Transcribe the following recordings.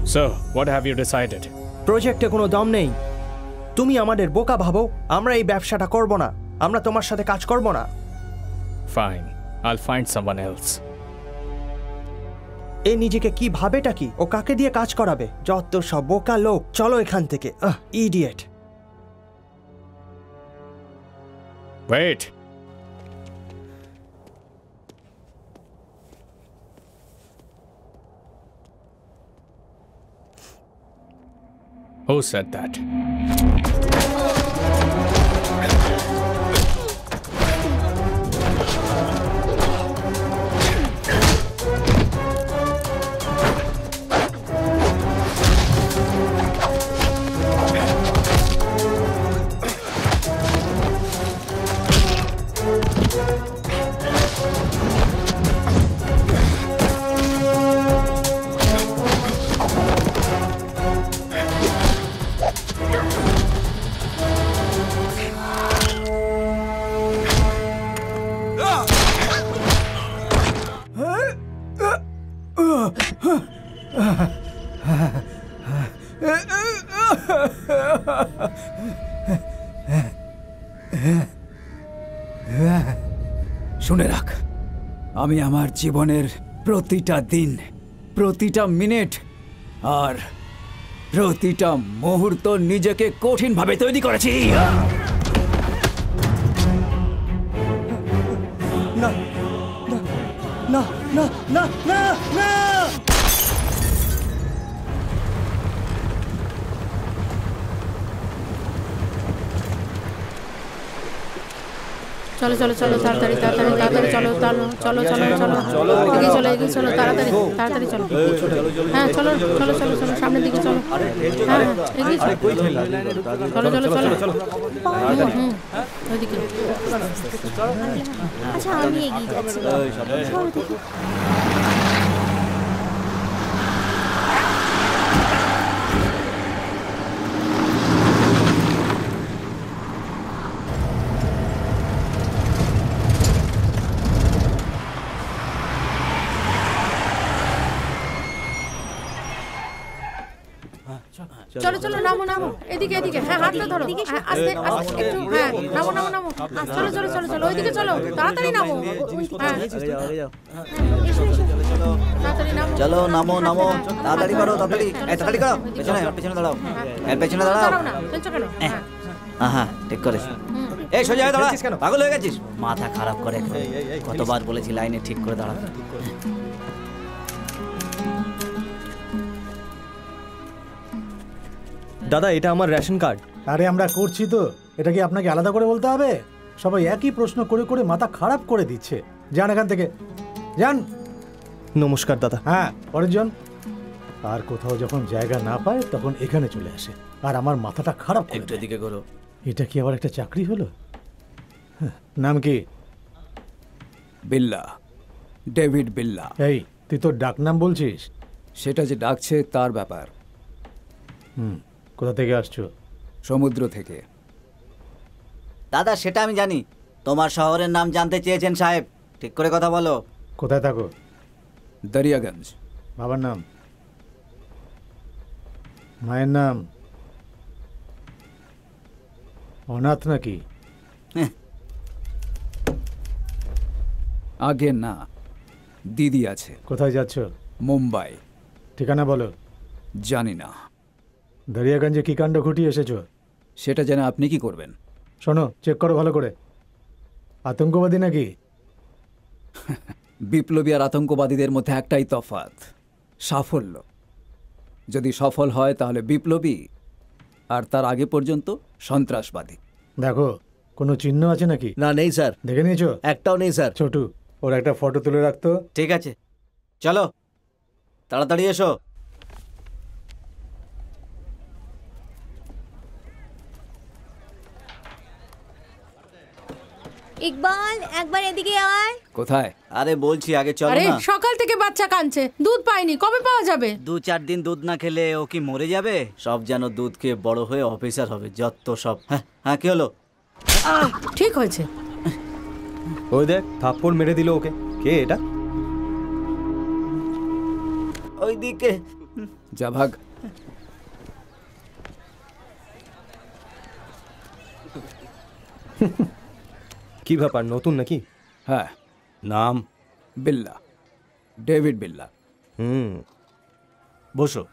So, what have you decided? প্রজেক্টে কোনো দম নেই। তুমি আমাদের বোকা ভাবো, আমরা এই ব্যবসাটা করব না, আমরা তোমার সাথে কাজ করব না। Fine, I'll find someone else. এ নিজেকে কি ভাবেটা কি? ও কাকে দিয়ে কাজ করাবে? যত সব বোকা লোক। চলো এখান থেকে। Idiot. Wait. Who said that? শুনে রাখ, আমি আমার জীবনের প্রতিটা দিন, প্রতিটা মিনিট আর প্রতিটা মুহূর্ত নিজেকে কঠিনভাবে তৈরি করেছি। না না না না না না। চলো চলো চলো, তাড়াতাড়ি তাড়াতাড়ি তাড়াতাড়ি চলো, চলো চলো চলো চলো, এগিয়ে চলো এগিয়ে চলো, তাড়াতাড়ি তাড়াতাড়ি চলো। হ্যাঁ চলো চলো চলো চলো, সামনের দিকে চলো। হ্যাঁ এগিয়ে চলো, চলো চলো চলো। ওইদিকে। আচ্ছা আমি এগিয়ে যাচ্ছি। চলো দেখি। চলো চলো, নামো নামো, এদিকে এদিকে। হ্যাঁ হাতটা ধরো, আস্তে আস্তে একটু। হ্যাঁ নামো নামো নামো, চলো চলো চলো চলো, ওইদিকে চলো, তাড়াতাড়ি নামো। হ্যাঁ তাড়াতাড়ি নামো, চলো নামো নামো, তাড়াতাড়ি করো, তাড়াতাড়ি তাড়াতাড়ি করো। পেছনে পেছনে দাঁড়াও, পেছনে দাঁড়াও। হ্যাঁ ঠিক করেছ। এই সোজা হয়ে দাঁড়া, পাগল হয়ে গেছিস? মাথা খারাপ করে, কতবার বলেছি লাইনে ঠিক করে দাঁড়াতে। দাদা এটা আমার রেশন কার্ড। আরে আমরা করছি তো, এটা কি আপনাকে আলাদা করে বলতে হবে? সবাই একই প্রশ্ন করে করে মাথা খারাপ করে দিচ্ছে। যান এখান থেকে, যান। নমস্কার দাদা। হ্যাঁ পরের জন। আর কোথাও যখন জায়গা না পায় তখন এখানে চলে আসে, আর আমার মাথাটা খারাপ করে। একটু এদিকে করো। এটা কি আবার একটা চাকরি হলো? নাম কি? বিল্লা, ডেভিড বিল্লা। এই তুই তোর ডাক নাম বলছিস? সেটা যে ডাকছে তার ব্যাপার। কোথা থেকে আসছো? সমুদ্র থেকে। দাদা সেটা আমি জানি, তোমার শহরের নাম জানতে চেয়েছেন সাহেব, ঠিক করে কথা বলো। কোথায় থাকো? দরিয়াগঞ্জ। বাবার নাম? মায়ের নাম? অনাথ নাকি? আগে না, দিদি আছে। কোথায় যাচ্ছ? মুম্বাই। ঠিকানা বলো। জানি না। দরিয়াগঞ্জে কি কাণ্ড ঘটিয়ে এসেছো? সেটা জেনে আপনি কি করবেন? শোনো, চেক করো ভালো করে। আতঙ্কবাদী নাকি? বিপ্লবী আর আতঙ্কবাদীদের মধ্যে একটাই তফাৎ, সাফল্য। যদি সফল হয় তাহলে বিপ্লবী, আর তার আগে পর্যন্ত সন্ত্রাসবাদী। দেখো কোনো চিহ্ন আছে নাকি? না নেই স্যার। দেখে নিয়েছো? একটাও নেই স্যার। ছোটু, ওর একটা ফটো তুলে রাখতো। ঠিক আছে চলো, তাড়াতাড়ি এসো। ইকবাল একবার এদিকে আয়। কোথায়? আরে বলছি আগে চলো আরে না। সকাল থেকে বাচ্চা কাঁদছে, দুধ পাইনি, কবে পাওয়া যাবে? 2-4 দিন দুধ না খেলে ও কি মরে যাবে? সব যেন দুধ খেয়ে বড় হয়ে অফিসার হবে, যত সব। হ্যাঁ কি হলো? ঠিক হয়েছে। ওই দেখ থাপ্পড় মেরে দিল ওকে। কে এটা? ওইদিকে যা ভাগ। কি ব্যাপার, নতুন নাকি? হ্যাঁ, নাম? বিল্লা, ডেভিড বিল্লা। বসো।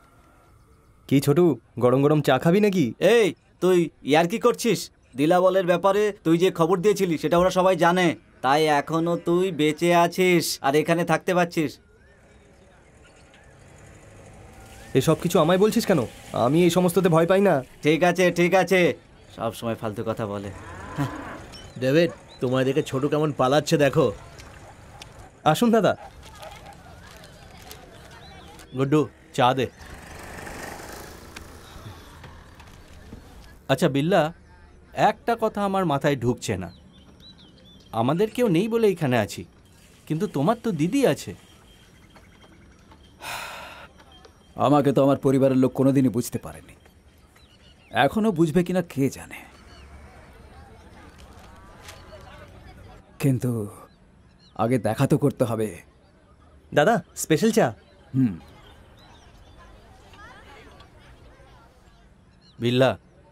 কি ছোটু, গরম গরম চা খাবি নাকি? এই তুই ইয়ার কি করছিস? দিলাবলের ব্যাপারে তুই যে খবর দিয়েছিলি সেটা ওরা সবাই জানে, তাই এখনো তুই বেঁচে আছিস আর এখানে থাকতে পারছিস। এসব কিছু আমায় বলছিস কেন? আমি এই সমস্ততে ভয় পাই না। ঠিক আছে ঠিক আছে, সব সময় ফালতু কথা বলে। ডেভিড, তোমায় দেখে ছোট কেমন পালাচ্ছে দেখো। আসুন দাদা। গুড্ডু, চা দে। আচ্ছা বিল্লা, একটা কথা আমার মাথায় ঢুকছে না। আমাদের কেউ নেই বলে এখানে আছি, কিন্তু তোমার তো দিদি আছে। আমাকে তো আমার পরিবারের লোক কোনোদিনই বুঝতে পারেনি, এখনো বুঝবে কিনা কে জানে। কিন্তু আগে দেখা তো করতে হবে। দাদা, স্পেশাল চা। বিল্লা,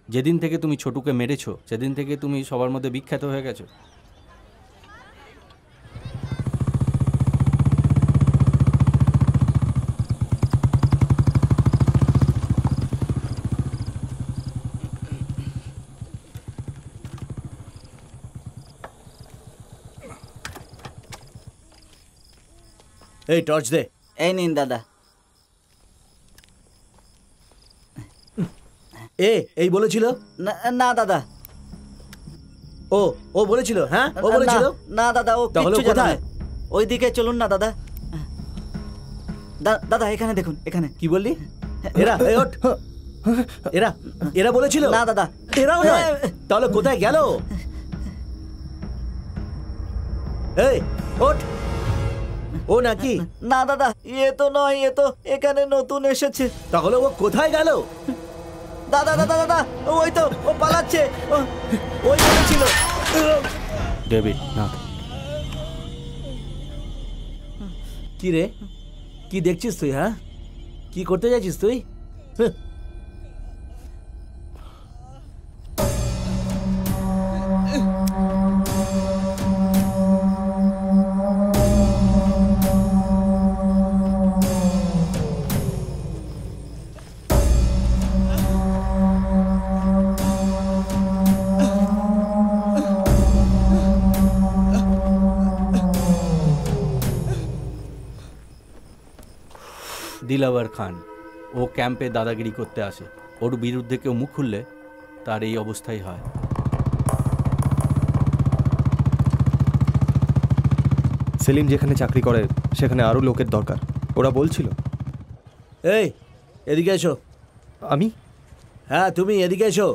যেদিন থেকে তুমি ছোটুকে মেরেছো সেদিন থেকে তুমি সবার মধ্যে বিখ্যাত হয়ে গেছো। এই টর্চ দে। এই নিন দাদা। এই বলেছিল? না দাদা। ও বলেছিল? হ্যাঁ, ও বলেছিল? না দাদা, ও কিচ্ছু জানে না। ওইদিকে চলুন না দাদা। দাদা এখানে দেখুন, এখানে। কি বললি? এরা ওঠ। এরা বলেছিল? না দাদা, এরাও নয়। তাহলে কোথায় গেল? এই ওঠ। ও নাকি? না দাদা, এ তো নয়, এ তো এখানে নতুন এসেছে। তাহলে ও কোথায় গেল? দাদা দাদা দাদা, ওই তো ও পালাচ্ছে। ওই বলেছিল। ডেভিড, না। কি রে, কি দেখছিস তুই? হ্যাঁ, কি করতে যাচ্ছিস তুই? দিলাওয়ার খান, ও ক্যাম্পে দাদাগিরি করতে আসে। ওর বিরুদ্ধে কেউ মুখ খুললে তার এই অবস্থাই হয়। সেলিম যেখানে চাকরি করে সেখানে আরও লোকের দরকার, ওরা বলছিল। এই এদিকে এসো। আমি? হ্যাঁ তুমি এদিকে এসো।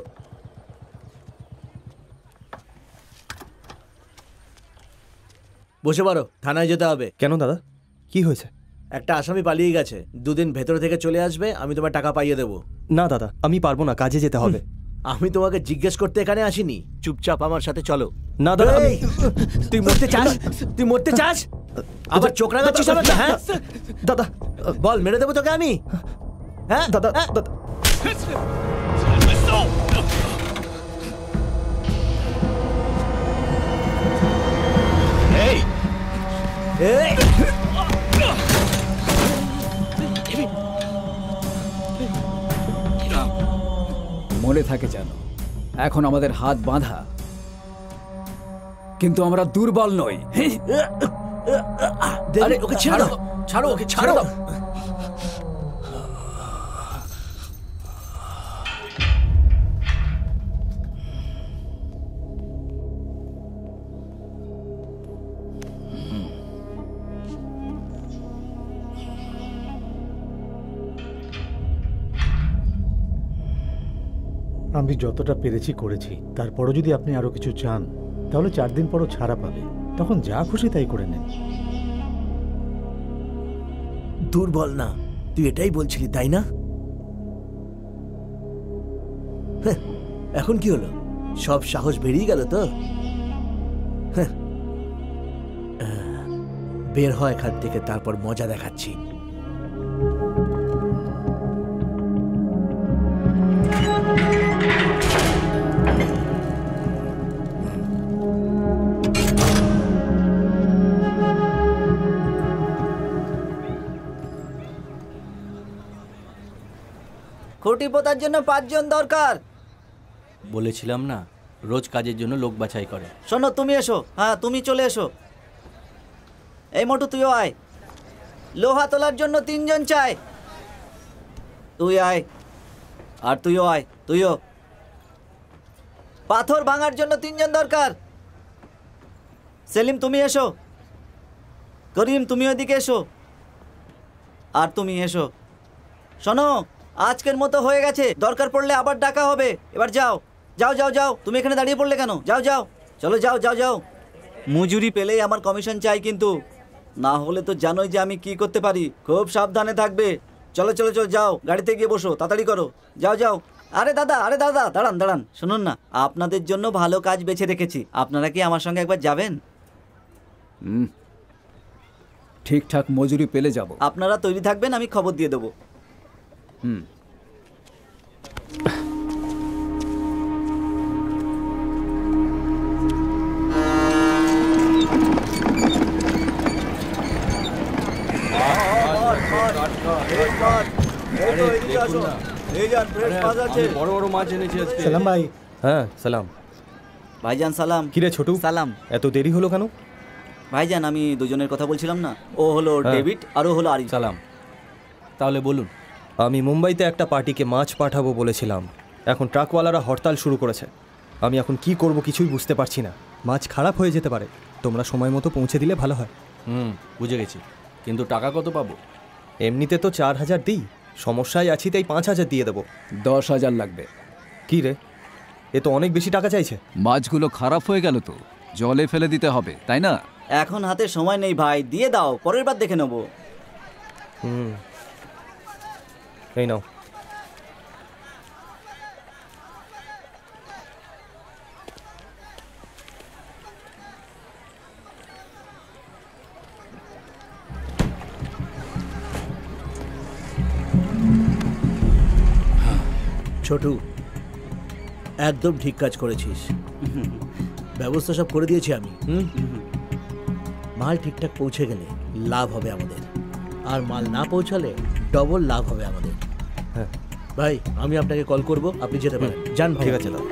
বসে পারো, থানায় যেতে হবে। কেন দাদা, কি হয়েছে? একটা আসামি পালিয়ে গেছে, 2 দিন ভেতরে থেকে চলে আসবে, আমি তোমার টাকা পাইয়ে দেবো। না দাদা, আমি পারবো না, কাজে যেতে হবে। আমি তোমাকে জিজ্ঞেস করতে এখানে আসিনি, চুপচাপ আমার সাথে চলো। না দাদা। তুই মরতে চাস? তুই মরতে চাস? আবার চোখ রাগাচ্ছিস আমাকে? হ্যাঁ দাদা, বল, মেরে দেবো তোকে আমি? হ্যাঁ দাদা, দাদা। মনে থাকে যেন, এখন আমাদের হাত বাঁধা, কিন্তু আমরা দুর্বল নই। আরে ওকে ছেড়ে দাও, ছাড়ো ওকে, ছাড়ো। আমি যতটা পেরেছি করেছি, তারপরও যদি আপনি আরো কিছু চান তাহলে 4 দিন পরও ছাড়া পাবে, তখন যা খুশি তাই করে নেন। দুর্বল না, তুই এটাই বলছিলি তাই না? এখন কি হলো? সব সাহস বেরিয়ে গেল তো? বের হয় এখান থেকে, তারপর মজা দেখাচ্ছি। খুঁটি পোতার জন্য 5 জন দরকার। বলেছিলাম না, রোজ কাজের জন্য লোক বাছাই করে। শোনো, তুমি এসো। হ্যাঁ, তুমি চলে এসো। এই মোটু, তুইও আয়। লোহা তোলার জন্য 3 জন চাই। তুই আয়। আর তুইও আয়, তুইও। পাথর ভাঙার জন্য 3 জন দরকার। সেলিম, তুমি এসো। করিম, তুমি ওদিকে এসো। আর তুমি এসো। শোনো, আজকের মতো হয়ে গেছে, দরকার পড়লে আবার ডাকা হবে। এবার যাও যাও যাও যাও। তুমি এখানে দাঁড়িয়ে পড়লে কেন? যাও যাও, চলো যাও যাও যাও। মজুরি পেলেই আমার কমিশন চাই, কিন্তু না হলে তো জানোই যে আমি কি করতে পারি। খুব সাবধানে থাকবে। চলো চলো চলো, যাও, গাড়িতে গিয়ে বসো, তাড়াতাড়ি করো, যাও যাও। আরে দাদা দাঁড়ান দাঁড়ান, শুনুন না, আপনাদের জন্য ভালো কাজ বেছে রেখেছি। আপনারা কি আমার সঙ্গে একবার যাবেন? ঠিকঠাক মজুরি পেলে যাব। আপনারা তৈরি থাকবেন, আমি খবর দিয়ে দেবো। বড় বড় মাছ এনেছি আজকে। সালাম ভাই। হ্যাঁ সালাম ভাইজান। সালাম। কিরে ছোটু, সালাম। এত দেরি হলো কেন? ভাইজান, আমি দুজনের কথা বলছিলাম না, ও হলো ডেভিড আর ও হলো আরিফ। সালাম। তাহলে বলুন। আমি মুম্বাইতে একটা পার্টিকে মাছ পাঠাবো বলেছিলাম। এখন ট্রাকওয়ালারা হরতাল শুরু করেছে। আমি এখন কি করব কিছুই বুঝতে পারছি না। মাছ খারাপ হয়ে যেতে পারে। তোমরা সময় মতো পৌঁছে দিলে ভালো হয়। বুঝে গেছি, কিন্তু টাকা কত পাবো? এমনিতে তো 4000 দিই, সমস্যায় আছি তাই 5000 দিয়ে দেবো। 10,000 লাগবে। কি রে, এ তো অনেক বেশি টাকা চাইছে। মাছগুলো খারাপ হয়ে গেল তো, জলে ফেলে দিতে হবে, তাই না? এখন হাতে সময় নেই ভাই, দিয়ে দাও, পরের বার দেখে নেবো। এই নাও। ছোটু, একদম ঠিক কাজ করেছিস। ব্যবস্থা সব করে দিয়েছি আমি। মাল ঠিকঠাক পৌঁছে গেলে লাভ হবে আমাদের, আর মাল না পৌঁছালে ডবল লাভ হবে আমাদের। হ্যাঁ ভাই, আমি আপনাকে কল করব, আপনি যেতে পারেন। যান ভাই। ঠিক আছে দাও।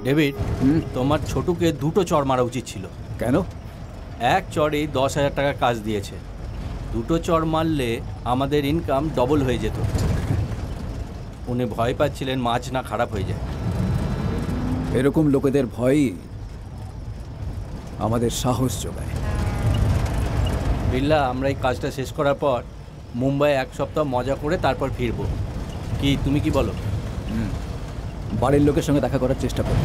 ডেভিড, তোমার ছোটুকে 2টো চড় মারা উচিত ছিল। কেন? এক চড়েই 10,000 টাকা কাজ দিয়েছে। 2টো চড় মারলে আমাদের ইনকাম ডবল হয়ে যেত। উনি ভয় পাচ্ছিলেন মাছ না খারাপ হয়ে যায়। এরকম লোকেদের ভয়ই আমাদের সাহস যোগায়। বিল্লা, আমরা এই কাজটা শেষ করার পর মুম্বাই 1 সপ্তাহ মজা করে তারপর ফিরবো। কি তুমি কি বলো? বাড়ির লোকের সঙ্গে দেখা করার চেষ্টা করব।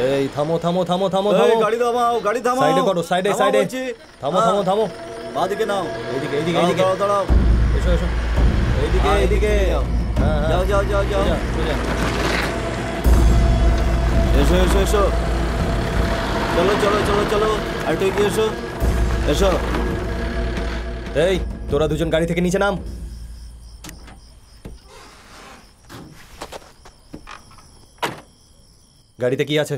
এই থামো থামো থামো থামো এই, থামো। গাড়ি থামাও, গাড়ি থামাও। সাইডে করো, সাইডে থামাও সাইডে। বলছি। থামো থামো থামো। বাদিকে নাও। এইদিকে এইদিকে দাঁড়াও, এইদিকে। দাঁড়াও, দাঁড়াও। এসো এসো। এইদিকে এইদিকে। হ্যাঁ হ্যাঁ। যাও যাও যাও যাও। সোজা। এসো এসো এসো। চলো চলো চলো চলো, আর একটু এগিয়ে এসো। এসো। এই তোরা দুজন গাড়ি থেকে নিচে নাম। গাড়িতে কি আছে?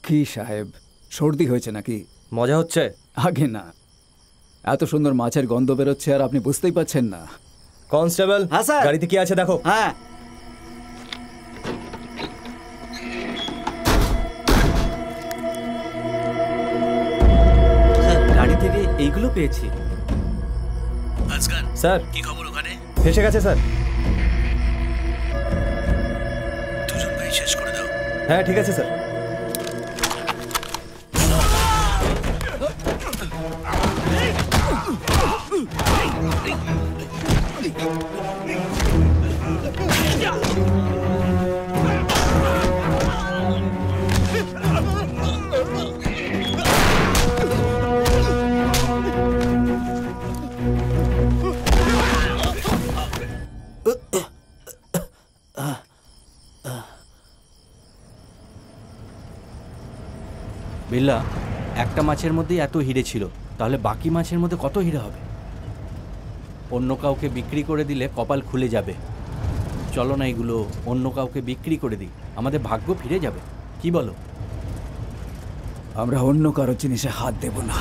কি সাহেব, সর্দি হয়েছে নাকি? মজা হচ্ছে? আগে না, এত সুন্দর মাছের গন্ধ বেরোচ্ছে আর আপনি বুঝতেই পাচ্ছেন না। কনস্টেবল, হ্যাঁ স্যার। গাড়িতে কি আছে দেখো। হ্যাঁ। স্যার, গাড়ি থেকে এইগুলো পেয়েছি। স্যার কি খবর ওখানে? ফেসে গেছে স্যার। দুজন ভাই শেষ করে দাও। হ্যাঁ ঠিক আছে স্যার। বিল্লা, একটা মাছের মধ্যে এত হিরে ছিল, তাহলে বাকি মাছের মধ্যে কত হিরে হবে? অন্য কাউকে বিক্রি করে দিলে কপাল খুলে যাবে। চলো না এগুলো অন্য কাউকে বিক্রি করে দিই, আমাদের ভাগ্য ফিরে যাবে। কি বলো? আমরা অন্য কারো জিনিসে হাত দেব না।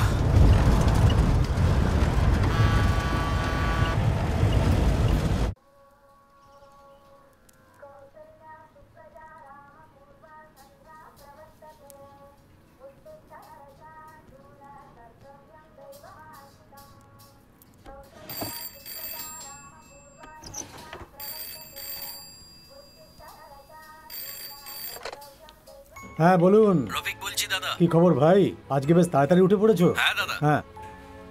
হ্যাঁ বলুন। রফিক বলছি দাদা। কি খবর ভাই, আজকে বেশ তাড়াতাড়ি উঠে পড়েছো? হ্যাঁ দাদা। হ্যাঁ,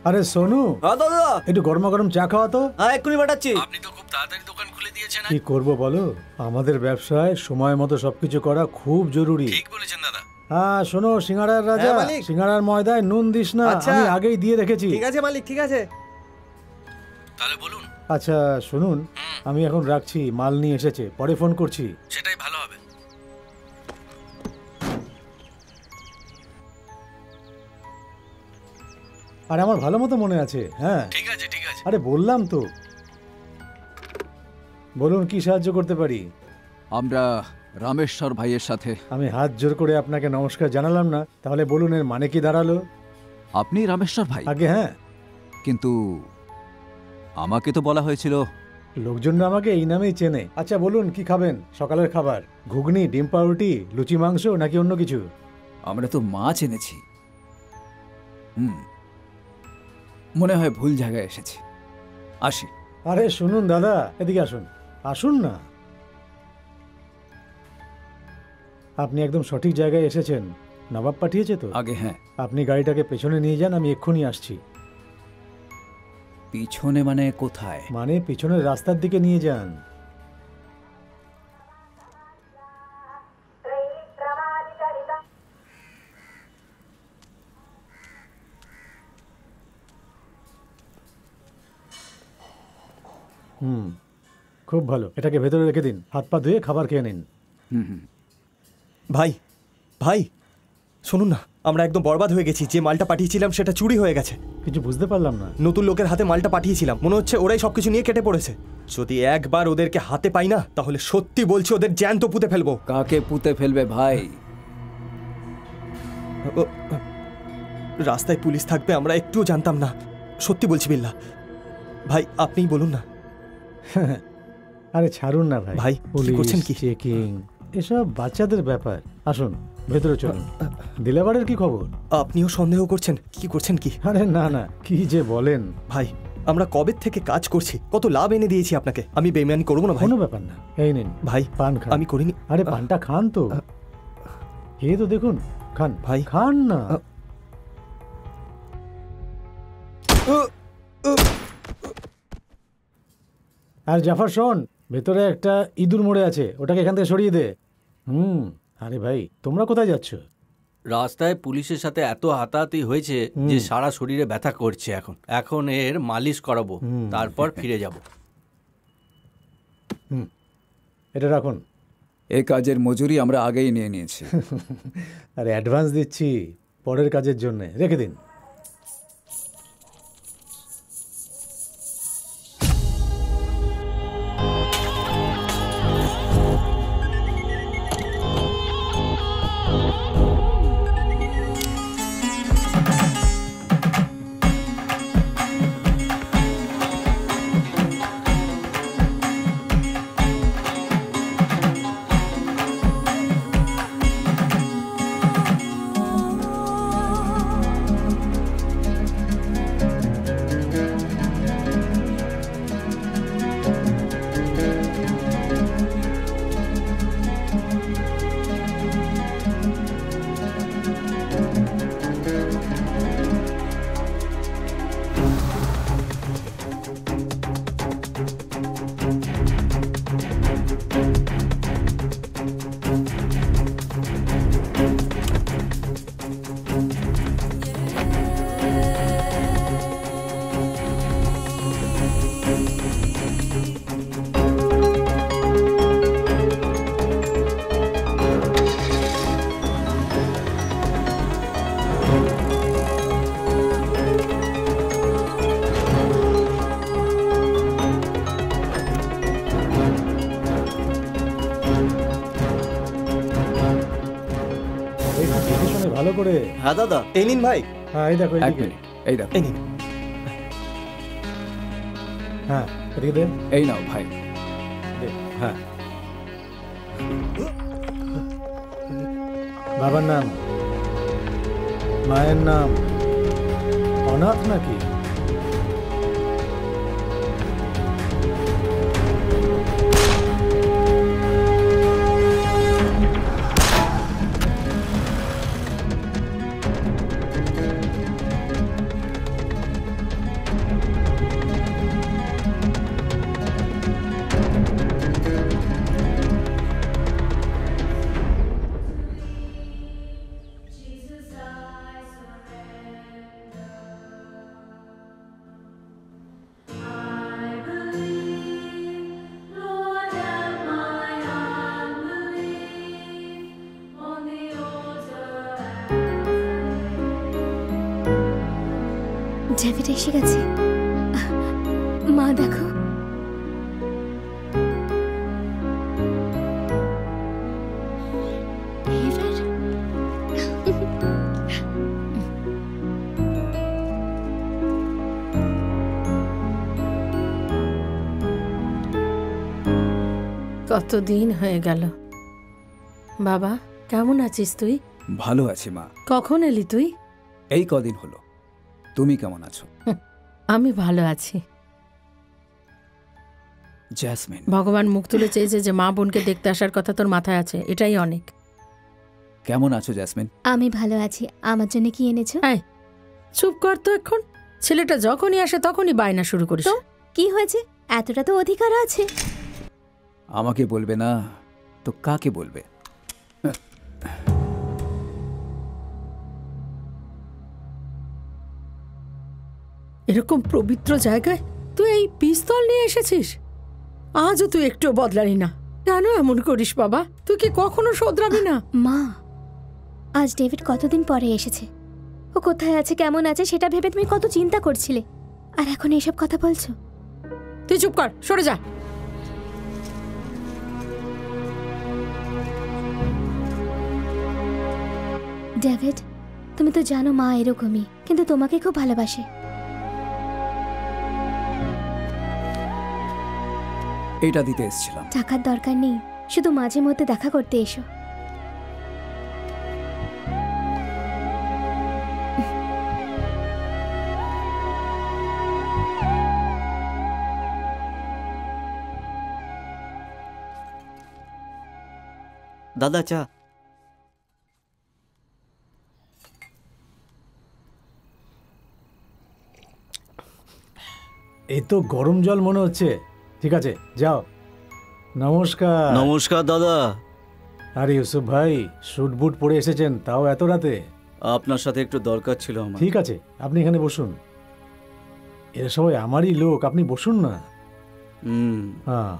আরে সোনু, দাদা একটু গরমা গরম চা খাওয়া তো। হ্যাঁ এক্ষুনি পাঠাচ্ছি। আপনি তো খুব তাড়াতাড়ি দোকান খুলে দিয়েছেন। কি করব বলো, আমাদের ব্যবসায় সময় মতো সবকিছু করা খুব জরুরি। ঠিক বলেছেন দাদা। হ্যাঁ শোনো, সিঙ্গাড়ার রাজা, হ্যাঁ, মালিক। সিঙ্গাড়ার ময়দায় নুন দিস না, আমি আগেই দিয়ে রেখেছি। ঠিক আছে মালিক, ঠিক আছে। তাহলে বলুন। আচ্ছা শুনুন, আমি এখন রাখছি, মাল নিয়ে এসেছে, পরে ফোন করছি। সেটাই ভালো হবে। আর আমার ভালো মতো মনে আছে। হ্যাঁ ঠিক আছে ঠিক আছে। আরে বললাম তো। বলুন কি সাহায্য করতে পারি? আমরা রামেশ্বর ভাইয়ের সাথে। আমি হাত জোর করে আপনাকে নমস্কার জানালাম না, তাহলে বলুন এর মানে কি দাঁড়ালো? আপনি রামেশ্বর ভাই? আগে হ্যাঁ, কিন্তু আমাকে তো বলা হয়েছিল। লোকজন আমাকে এই নামেই চেনে। আচ্ছা বলুন কি খাবেন? সকালের খাবার ঘুগনি, ডিম পাউরুটি, লুচি মাংস নাকি অন্য কিছু? আমরা তো মাছ এনেছি। মনে হয় ভুল জায়গায় এসেছি। আসি। আরে শুনুন দাদা, এদিকে আসুন। আসুন না, আপনি একদম সঠিক জায়গায় এসেছেন। নবাব পাঠিয়েছে তো? আগে হ্যাঁ। আপনি গাড়িটাকে পেছনে নিয়ে যান, আমি এক্ষুনি আসছি। পিছনে মানে কোথায়? মানে পিছনের রাস্তার দিকে নিয়ে যান। খুব ভালো, এটাকে ভেতরে রেখে দিন, হাত পা ধুয়ে খাবার খেয়ে নিন। ভাই ভাই শুনুন না, আমরা একদম বরবাদ হয়ে গেছি। যে মালটা পাঠিয়েছিলাম সেটা চুরি হয়ে গেছে। কিছু বুঝতে পারলাম না। নতুন লোকের হাতে মালটা পাঠিয়েছিলাম, মনে হচ্ছে ওরাই সবকিছু নিয়ে কেটে পড়েছে। যদি একবার ওদেরকে হাতে পাই না, তাহলে সত্যি বলছি ওদের জ্যান্ত পুঁতে ফেলবো। কাকে পুঁতে ফেলবে ভাই? রাস্তায় পুলিশ থাকবে আমরা একটুও জানতাম না, সত্যি বলছি বিল্লাহ। ভাই আপনিই বলুন না। আরে ছাড়ুন না ভাই। ভাই, পুলিশ করছেন কি? চেকিং এসব বাচ্চাদের ব্যাপার। আসুন ভেতরে চলুন। দিলাবারের কি খবর? আপনিও সন্দেহ করছেন? কি করছেন কি? আরে না না, কি যে বলেন ভাই। আমরা কবে থেকে কাজ করছি, কত লাভ এনে দিয়েছি আপনাকে। আমি বেইমানি করবো না ভাই। কোনো ব্যাপার না, এই নিন ভাই পান খান। আমি করিনি। আরে পানটা খান তো, এই তো দেখুন, খান ভাই। খান না। আর জাফর শোন, ভেতরে একটা ইঁদুর মরে আছে, ওটাকে এখান থেকে সরিয়ে দে। আরে ভাই তোমরা কোথায় যাচ্ছ? রাস্তায় পুলিশের সাথে এত হাতাহাতি হয়েছে যে সারা শরীরে ব্যথা করছে। এখন এর মালিশ করাবো, তারপর ফিরে যাব। এটা রাখুন। এই কাজের মজুরি আমরা আগেই নিয়ে নিয়েছি। আরে অ্যাডভান্স দিচ্ছি পরের কাজের জন্য, রেখে দিন। ভালো করে। হ্যাঁ দাদা। এই নিন ভাই। হ্যাঁ এই দেখো এক এইদিকে। মিনিট, এই দেখো, এই নিন। হ্যাঁ এদিকে দে। এই নাও ভাই। দে। হ্যাঁ। বাবার নাম, মায়ের নাম অনাথ নাকি? ডেভিড এসে গেছে। মা দেখো। কতদিন হয়ে গেল। বাবা কেমন আছিস তুই? ভালো আছি মা। কখন এলি তুই? এই কদিন হলো। তুমি কেমন আছো? আমি ভালো আছি। জ্যাসমিন, ভগবান মুখ তুলে চেয়েছে যে মা বোনকে দেখতে আসার কথা তোর মাথায় আছে, এটাই অনেক। কেমন আছো জ্যাসমিন? আমি ভালো আছি। আমার জন্য কি এনেছো? এই চুপ কর তো এখন। ছেলেটা যখনই আসে তখনই বায়না শুরু করিস। তো কি হয়েছে? এতটা তো অধিকার আছে। আমাকে বলবে না তো কাকে বলবে? এরকম পবিত্র জায়গায় তুই এই পিস্তল নিয়ে এসেছিস? আজও তুই একটু বদলালি না। কেন এমন করিস বাবা? তুই কি কখনো শোধরাবি না? মা, আজ ডেভিড কতদিন পরে এসেছে। ও কোথায় আছে, কেমন আছে সেটা ভেবে তুমি কত চিন্তা করছিলে, আর এখন এইসব কথা বলছো? তুই চুপ কর, সরে যা। ডেভিড, তুমি তো জানো মা এরকমই, কিন্তু তোমাকে খুব ভালোবাসে। এটা দিতে এসেছিলাম। টাকার দরকার নেই, শুধু মাঝে মধ্যে দেখা করতে এসো। দাদা চা। এই তো গরম জল মনে হচ্ছে। ঠিক আছে যাও। নমস্কার। নমস্কার দাদা। আরে ইউসুফ ভাই, স্যুট বুট পরে এসেছেন, তাও এত রাতে? আপনার সাথে একটু দরকার ছিল আমার। ঠিক আছে, আপনি এখানে বসুন। এরা সবাই আমারই লোক, আপনি বসুন না। হ্যাঁ,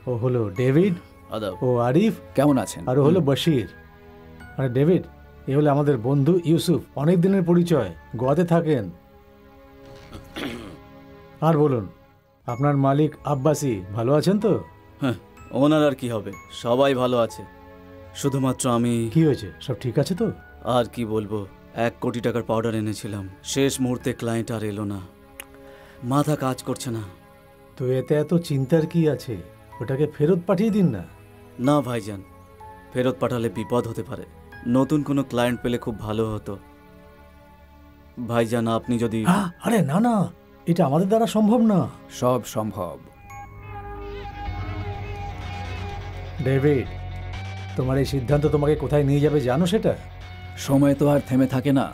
ও হলো ডেভিড, আদাব। ও আরিফ। কেমন আছেন? আর ও হলো বশির। আরে ডেভিড, এ হলো আমাদের বন্ধু ইউসুফ, অনেক দিনের পরিচয়, গোয়াতে থাকেন। আর বলুন, আপনার মালিক আব্বাসি ভালো আছেন তো? হ্যাঁ, ওনার আর কি হবে, সবাই ভালো আছে। শুধুমাত্র আমি। কি হয়েছে, সব ঠিক আছে তো? আর কি বলবো, 1 কোটি টাকার পাউডার এনেছিলাম, শেষ মুহূর্তে ক্লায়েন্ট আর এলো না, মাথা কাজ করছে না। তো এতে এত চিন্তার কি আছে, ওটাকে ফেরত পাঠিয়ে দিন না। না ভাইজান, ফেরত পাঠালে বিপদ হতে পারে। নতুন কোনো ক্লায়েন্ট পেলে খুব ভালো হতো ভাইজান, আপনি যদি। আরে না না, এটা আমাদের দ্বারা সম্ভব না। সব সম্ভব। ডেভিড, তোমার এই সিদ্ধান্ত তোমাকে কোথায় নিয়ে যাবে জানো সেটা? সময় তো আর থেমে থাকে না।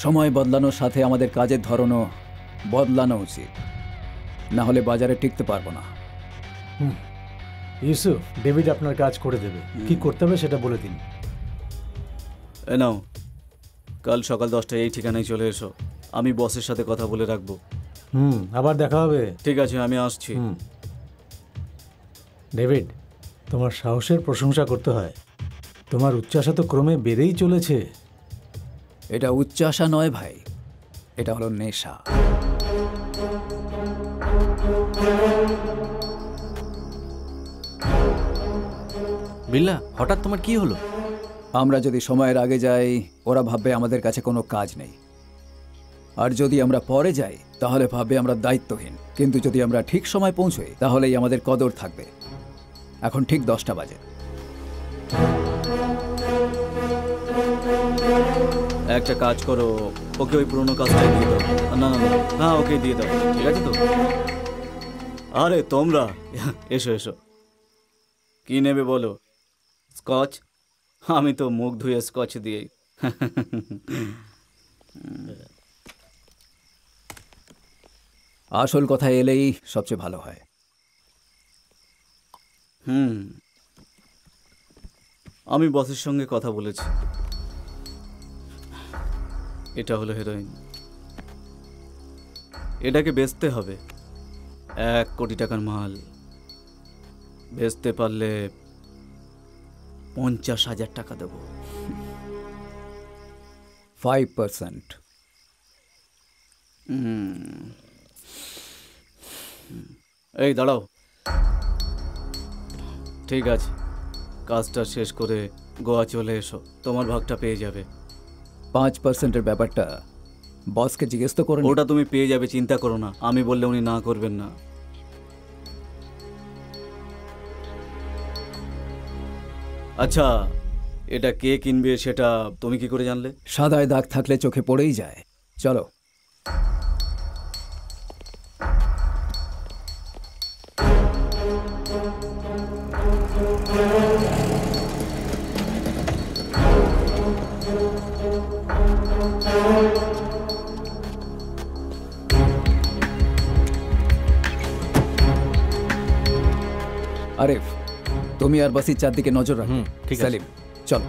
সময় বদলানোর সাথে আমাদের কাজের ধরনও বদলানো উচিত, না হলে বাজারে টিকতে পারবো না। ইউসুফ, ডেভিড আপনার কাজ করে দেবে, কি করতে হবে সেটা বলে দিন। এ নাও, কাল সকাল 10টায় এই ঠিকানায় চলে এসো, আমি বসের সাথে কথা বলে রাখবো। আবার দেখা হবে। ঠিক আছে, আমি আসছি। ডেভিড, তোমার সাহসের প্রশংসা করতে হয়। তোমার উচ্চাসা তো ক্রমে বেড়েই চলেছে। এটা উচ্চাসা নয় ভাই, এটা হলো নেশা। বিল্লা, হঠাৎ তোমার কি হলো? আমরা যদি সময়ের আগে যাই ওরা ভাববে আমাদের কাছে কোনো কাজ নেই, আর যদি আমরা পরে যাই তাহলে ভাববে আমরা দায়িত্বহীন। কিন্তু যদি আমরা ঠিক সময় পৌঁছই তাহলেই আমাদের কদর থাকবে। এখন ঠিক 10টা বাজে। একটা কাজ করো, ওকে ওই পুরোনো কাজটাই দিয়ে দাও। না না না, হ্যাঁ ওকে দিয়ে দাও, ঠিক আছে তো? আরে তোমরা এসো এসো, কি নেবে বলো? স্কচ? আমি তো মুখ ধুয়ে স্কচ দিয়েই। আসল কথা এলেই সবচেয়ে ভালো হয়। আমি বসের সঙ্গে কথা বলেছি, এটা হলো হেরোইন। এটাকে বেচতে হবে, 1 কোটি টাকার মাল। বেচতে পারলে 50,000 টাকা দেবো। 5%। এই দাঁড়াও, ঠিক আছে, কাজটা শেষ করে গোয়া চলে এসো, তোমার ভাগটা পেয়ে যাবে। 5%-এর ব্যাপারটা বসকে জিজ্ঞেস তো করুন। ওটা তুমি পেয়ে যাবে, চিন্তা করো না। আমি বললে উনি না করবেন না। আচ্ছা, এটা কে কিনবে সেটা তুমি কি করে জানলে? সাদায় দাগ থাকলে চোখে পড়েই যায়। চলো। আরিফ, তুমি আর বাসির চারদিকে নজর রাখো। ঠিক আছে। সালিম, চলো।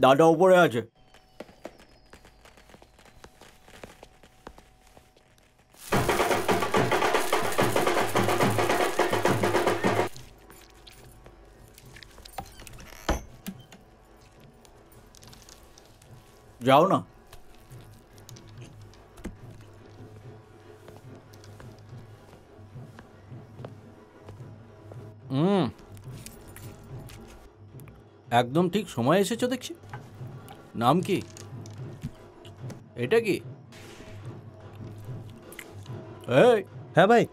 দাদা উপরে আছে। যাও না। একদম ঠিক সময় এসেছো দেখছি। নাম কি? এটা কি? এই, হ্যাঁ ভাই।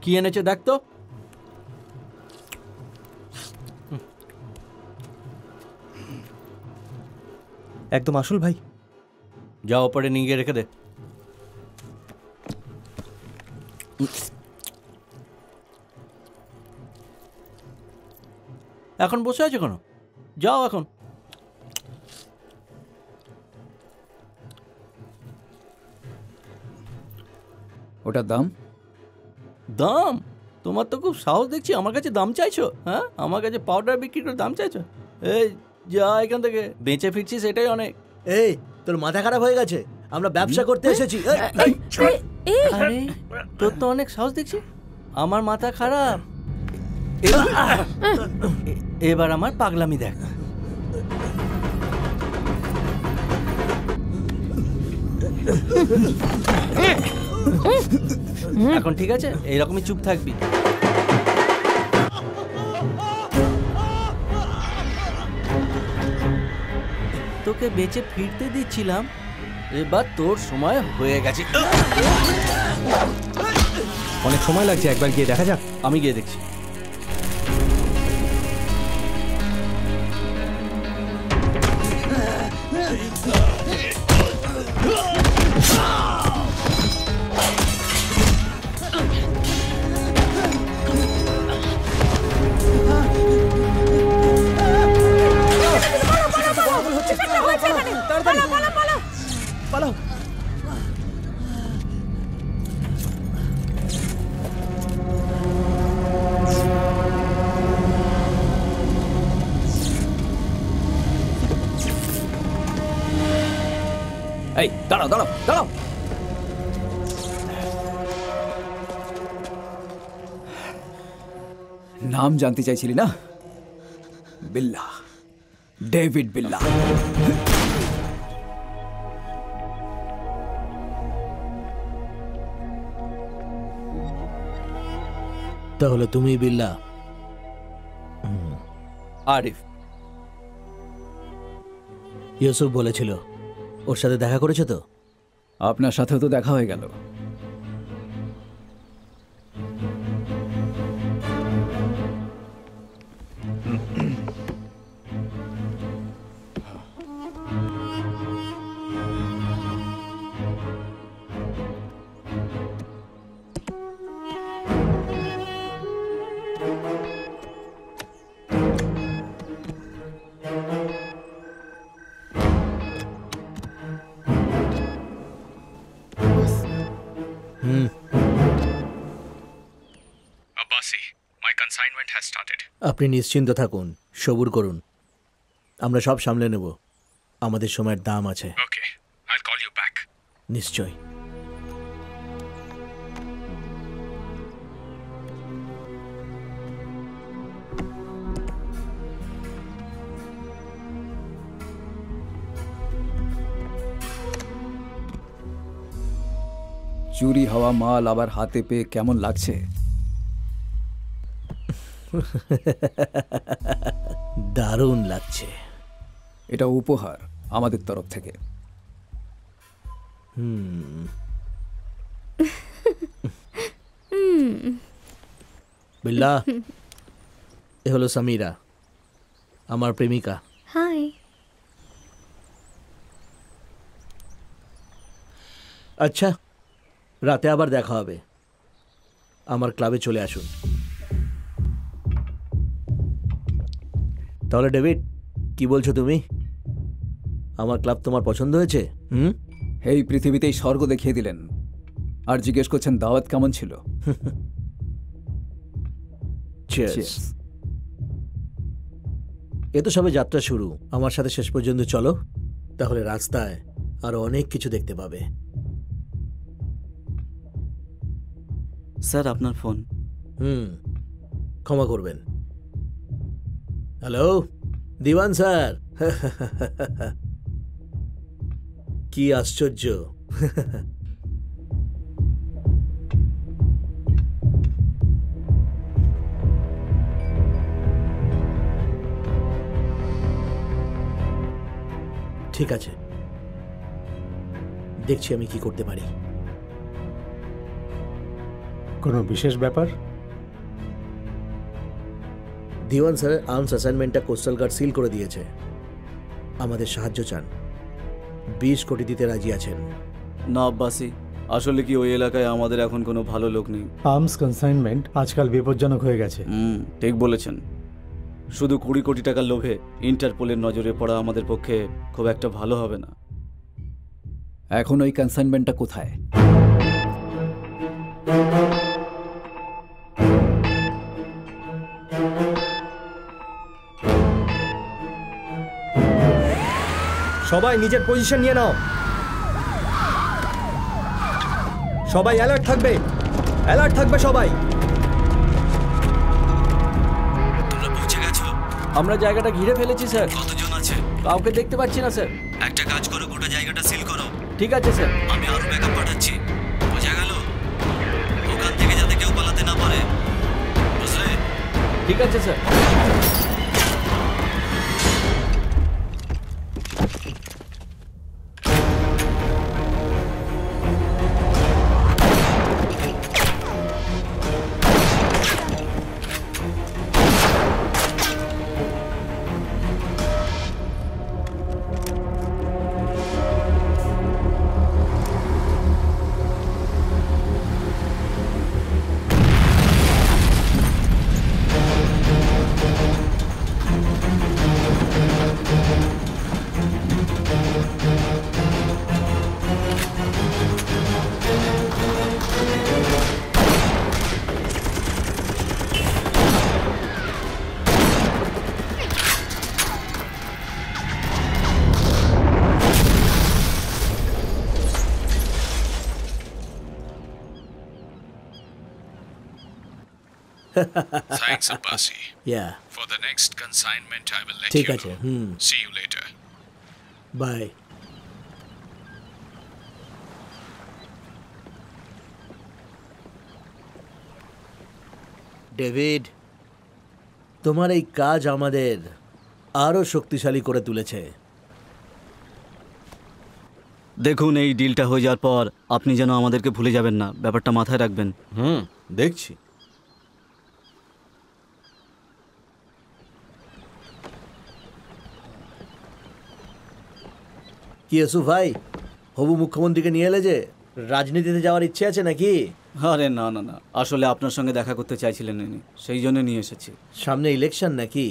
কি এনেছে দেখ তো। একদম আসল ভাই। যা ওপরে নিয়ে গিয়ে রেখে দে। এখন বসে আছো কেন? যাও এখন। ওটার দাম? দাম? তোমার তো খুব সাহস দেখছি আমার কাছে দাম চাইছো। হ্যাঁ, আমার কাছে পাউডার বিক্রি করে দাম চাইছো? এই যা এখান থেকে, বেঁচে ফিরছি সেটাই অনেক। এই, তোর মাথা খারাপ হয়ে গেছে? আমরা ব্যবসা করতে এসেছি। আরে তোর তো অনেক সাহস দেখছি। আমার মাথা খারাপ? এবার আমার পাগলামি দেখ। এখন ঠিক আছে, এইরকমই চুপ থাকবি। তোকে বেঁচে ফিরতে দিচ্ছিলাম, এবার তোর সময় হয়ে গেছে। অনেক সময় লাগছে, একবার গিয়ে দেখা যাক। আমি গিয়ে দেখছি। পালাও। এই দাঁড়াও দাঁড়াও দাঁড়াও। নাম জানতে চাইছিলি না? বিল্লাহ। ডেভিড বিল্লা। তাহলে তুমি বিল্লা? আরিফ। ইউসুফ বলেছিল, ওর সাথে দেখা করেছো তো? আপনার সাথেও তো দেখা হয়ে গেল। Abbasi, my consignment has started. আপনি নিশ্চিন্ত থাকুন, সবুর করুন, আমরা সব সামলে নেব। আমাদের সময়ের দাম আছে। Okay, I'll call you back. নিশ্চয়। চুরি হওয়া মাল আবার হাতে পেয়ে কেমন লাগছে? দারুণ লাগছে। এটা উপহার আমাদের তরফ থেকে। বিল্লা, এ হলো সামিরা, আমার প্রেমিকা। হাই। আচ্ছা, রাতে আবার দেখা হবে। আমার ক্লাবে চলে আসুন। তাহলে ডেভিড, কি বলছো তুমি? আমার ক্লাব তোমার পছন্দ হয়েছে? এই পৃথিবীতেই স্বর্গ দেখিয়ে দিলেন, আর জিজ্ঞেস করছেন দাওয়াত কেমন ছিল? Cheers. এ তো সবে যাত্রা শুরু। আমার সাথে শেষ পর্যন্ত চলো, তাহলে রাস্তায় আরো অনেক কিছু দেখতে পাবে। স্যার, আপনার ফোন। ক্ষমা করবেন। হ্যালো দিওয়ান স্যার। কি আশ্চর্য। ঠিক আছে, দেখছি আমি কি করতে পারি। কোনো বিশেষ ব্যাপার? দিওয়ান স্যারের আর্মস অ্যাসাইনমেন্টটা কোস্টাল গার্ড সিল করে দিয়েছে। আমাদের সাহায্য চান। 20 কোটি দিতে রাজি আছেন। না আব্বাসি, আসলে কি ওই এলাকায় আমাদের এখন কোনো ভালো লোক নেই। আর্মস কনসাইনমেন্ট আজকাল বিপজ্জনক হয়ে গেছে। ঠিক বলেছেন। শুধু 20 কোটি টাকার লোভে ইন্টারপোলের নজরে পড়া আমাদের পক্ষে খুব একটা ভালো হবে না। এখন ওই কনসাইনমেন্টটা কোথায়? সবাই নিজের পজিশন নিয়ে নাও। সবাই অ্যালার্ট থাকবে, অ্যালার্ট থাকবে সবাই। তোমরা পৌঁছে গেছো? আমরা জায়গাটা ঘিরে ফেলেছি স্যার। কতজন আছে? কাউকে দেখতে পাচ্ছি না স্যার। একটা কাজ করো, গোটা জায়গাটা সিল করো। ঠিক আছে স্যার। আমি আরো ব্যাকআপ পাঠাচ্ছি। বোঝা গেল? ওখান থেকে যাতে কেউ পালাতে না পারে, বুঝলে? ঠিক আছে sir. Thank Thanks, Abbasi. Yeah For the next consignment, I will let ঠিক you আছে know. See you later. Bye. David, তোমার এই কাজ আমাদের আরো শক্তিশালী করে তুলেছে। দেখুন, এই ডিলটা হয়ে যাওয়ার পর আপনি যেন আমাদেরকে ভুলে যাবেন না, ব্যাপারটা মাথায় রাখবেন। দেখছি। কি ইউসুফ ভাই, হবু মুখ্যমন্ত্রীকে নিয়ে এলে যে, রাজনীতিতে যাওয়ার ইচ্ছে আছে নাকি? আরে না না না, আসলে আপনার সঙ্গে দেখা করতে চাইছিলেন উনি, সেই জন্য নিয়ে এসেছি। সামনে ইলেকশন নাকি?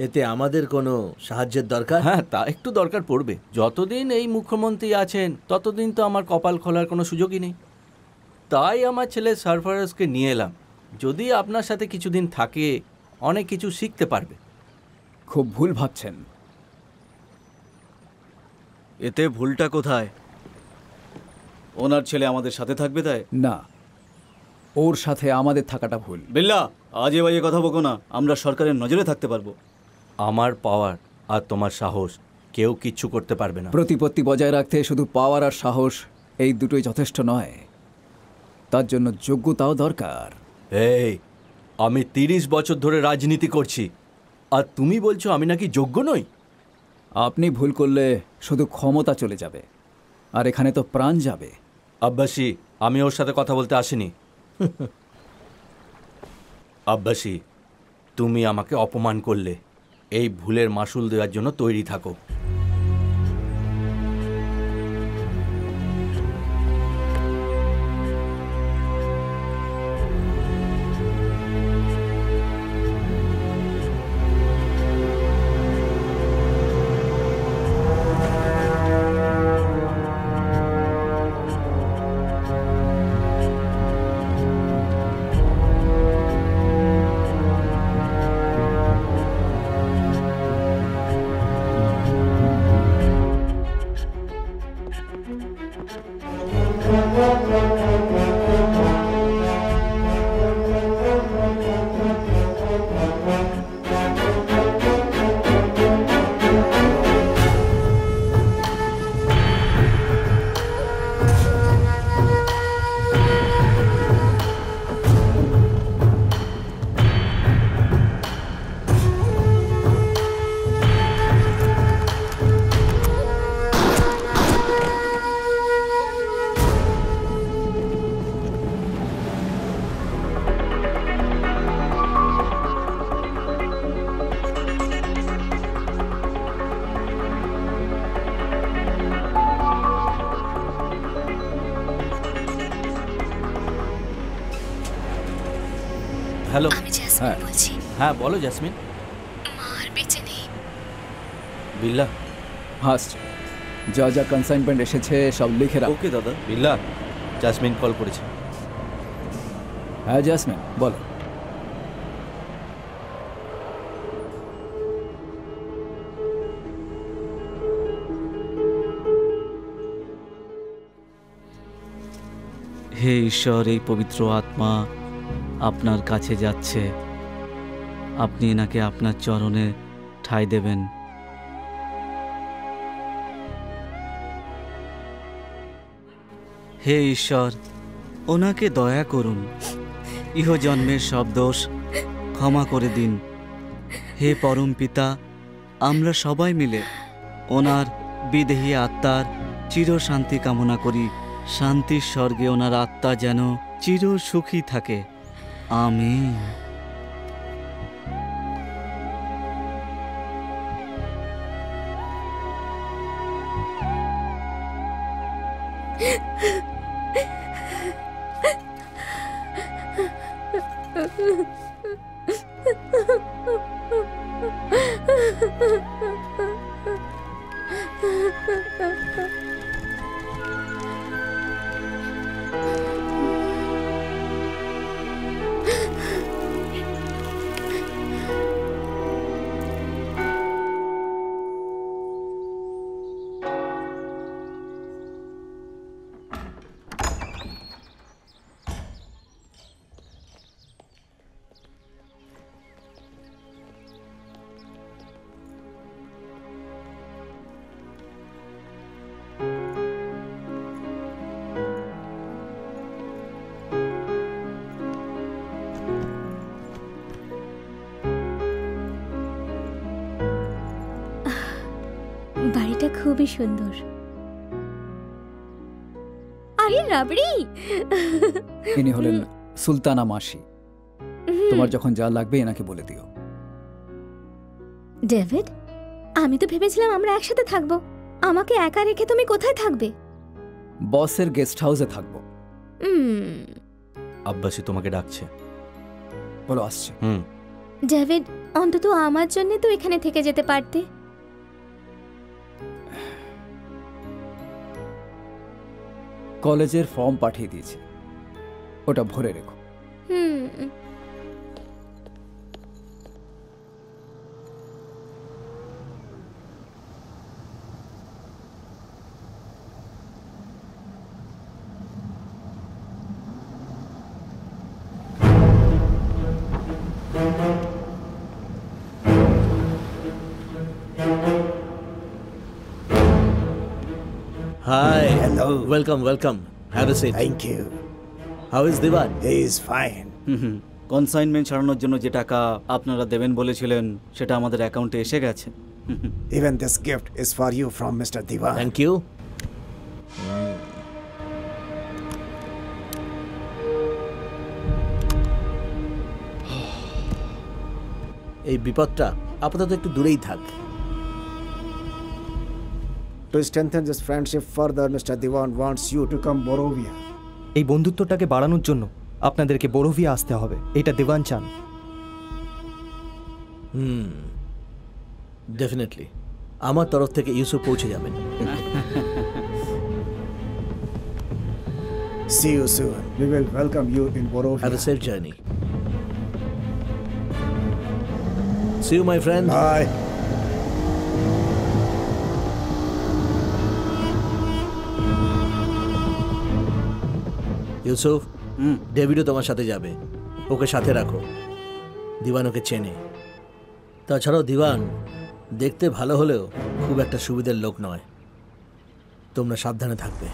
এতে আমাদের কোনো সাহায্যের দরকার? হ্যাঁ, তা একটু দরকার পড়বে। যতদিন এই মুখ্যমন্ত্রী আছেন ততদিন তো আমার কপাল খোলার কোনো সুযোগই নেই। তাই আমার ছেলে সারফারাজকে নিয়ে এলাম। যদি আপনার সাথে কিছুদিন থাকে, অনেক কিছু শিখতে পারবে। খুব ভুল ভাবছেন। এতে ভুলটা কোথায়? ওনার ছেলে আমাদের সাথে থাকবে তাই? না, ওর সাথে আমাদের থাকাটা ভুল। বিল্লা, আজে বাজে কথা বকো না, আমরা সরকারের নজরে থাকতে পারবো। আমার পাওয়ার আর তোমার সাহস কেউ কিচ্ছু করতে পারবে না। প্রতিপত্তি বজায় রাখতে শুধু পাওয়ার আর সাহস এই দুটোই যথেষ্ট নয়, তার জন্য যোগ্যতাও দরকার। এই, আমি 30 বছর ধরে রাজনীতি করছি, আর তুমি বলছো আমি নাকি যোগ্য নই? আপনি ভুল করলে শুধু ক্ষমতা চলে যাবে, আর এখানে তো প্রাণ যাবে। আব্বাসি, আমি ওর সাথে কথা বলতে আসিনি। আব্বাসি, তুমি আমাকে অপমান করলে। এই ভুলের মাসুল দেওয়ার জন্য তৈরি থাকো। হ্যালো, হ্যাঁ বলো জেসমিন। বিল্লা, ফার্স্ট যা যা কনসাইনমেন্ট এসেছে সব লিখে রাখ। ওকে দাদা। বিল্লা, জেসমিন কল করেছে। হ্যাঁ জেসমিন, বলো। হে ঈশ্বর, এই পবিত্র আত্মা আপনার কাছে যাচ্ছে, আপনি এনাকে আপনার চরণে ঠাঁই দেবেন। হে ঈশ্বর, ওনাকে দয়া করুন, ইহজন্মের সব দোষ ক্ষমা করে দিন। হে পরম পিতা, আমরা সবাই মিলে ওনার বিদেহী আত্মার চির শান্তি কামনা করি। শান্তির স্বর্গে ওনার আত্মা যেন চির সুখী থাকে। আমিন। বাড়িটা খুবই সুন্দর। আরে রাবড়ি, ইনি হলেন সুলতানা মাসি। তোমার যখন যা লাগবে এনাকে বলে দিও। ডেভিড, আমি তো ভেবেছিলাম আমরা একসাথে থাকবো। আমাকে একা রেখে তুমি কোথায় থাকবে? বসের গেস্ট হাউসে থাকবো। আব্বাসি তোমাকে ডাকছে। বলো আসছে। ডেভিড, অন্তত আমার জন্য তো এখানে থেকে যেতে পারতে। কলেজের ফর্ম পাঠিয়ে দিয়েছি, ওটা ভরে রেখো। Hi. Hello. Welcome. Have a seat. Thank you. How is Diwan? He is fine. Consignment ছাড়ানোর জন্য যে টাকা আপনারা দেবেন বলেছিলেন সেটা আমাদের অ্যাকাউন্টে এসে গেছে। Even this gift is for you from Mr. Diwan. Thank you. এই বিপদটা আপাতত একটু দূরেই থাক। To strengthen this friendship further, Mr. Diwan wants you to come Borovia. এই বন্ধুত্বটাকে বাড়ানোর জন্য আপনাদেরকে বোরোভিয়া আসতে হবে, এটা দেওয়ান চান। ডেফিনেটলি আমার তরফ থেকে ইউসুফ পৌঁছে যাবেন। See you soon. We will welcome you in Borovia. Have a safe journey. See you, my friend. Bye. Yusuf, ডেভিডও তোমার সাথে যাবে, ওকে সাথে রাখো। দিওয়ান ওকে চেনে। তাছাড়াও দিওয়ান দেখতে ভালো হলেও খুব একটা সুবিধার লোক নয়। তোমরা সাবধানে থাকবে।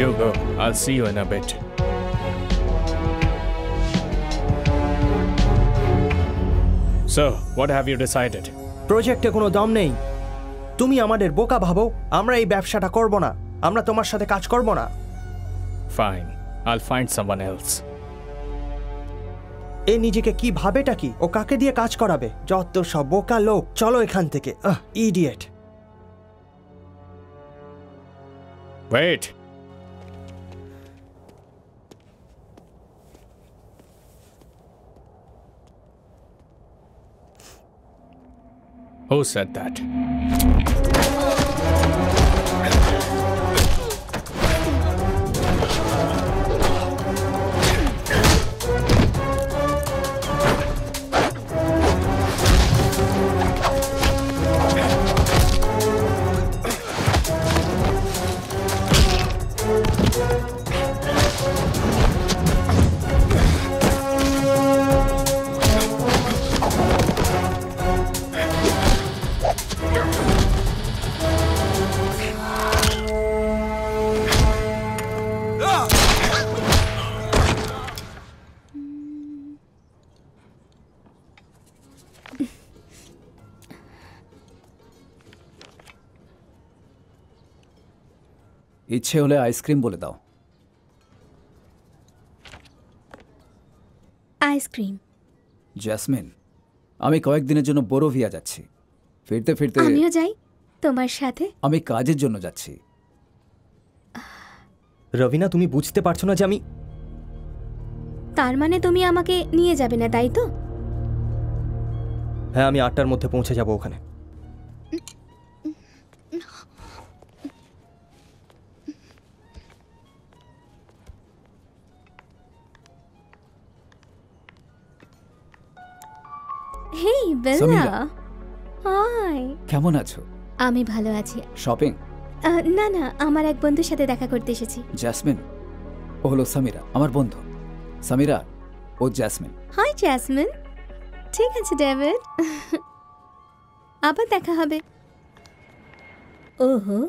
You go. I'll see you in a bit. So, what have you decided? প্রজেক্টে কোনো দম নেই। তুমি আমাদের বোকা ভাবো। আমরা এই ব্যবসাটা করব না, আমরা তোমার সাথে কাজ করব না। Fine. I'll find someone else. এ নিজেকে কি ভাবেটা কি? ও কাকে দিয়ে কাজ করাবে? যত সব বোকা লোক। চলো এখান থেকে। Idiot. Wait. Who said that? ইচ্ছে হলে আইসক্রিম বলে দাও। আইসক্রিম। জ্যাসমিন, আমি কয়েকদিনের জন্য বোরোভিয়া যাচ্ছি। ফিরতে ফিরতে আমিও যাই তোমার সাথে। আমি কাজের জন্য যাচ্ছি। রবিনা, তুমি বুঝতে পারছো না যে আমি... তার মানে তুমি আমাকে নিয়ে যাবে না, তাই তো? হ্যাঁ, আমি 8টার মধ্যে পৌঁছে যাব ওখানে। হেই বেলা, সামিরা। হাই। কেমন আছো? আমি ভালো আছি। শপিং? না না, আমার এক বন্ধুর সাথে দেখা করতে এসেছি। জ্যাসমিন? ও হলো সামিরা, আমার বন্ধু। সামিরা, ও জ্যাসমিন। Hi Jasmine. ঠিক আছে ডেভিড, আবার দেখা হবে। ওহো,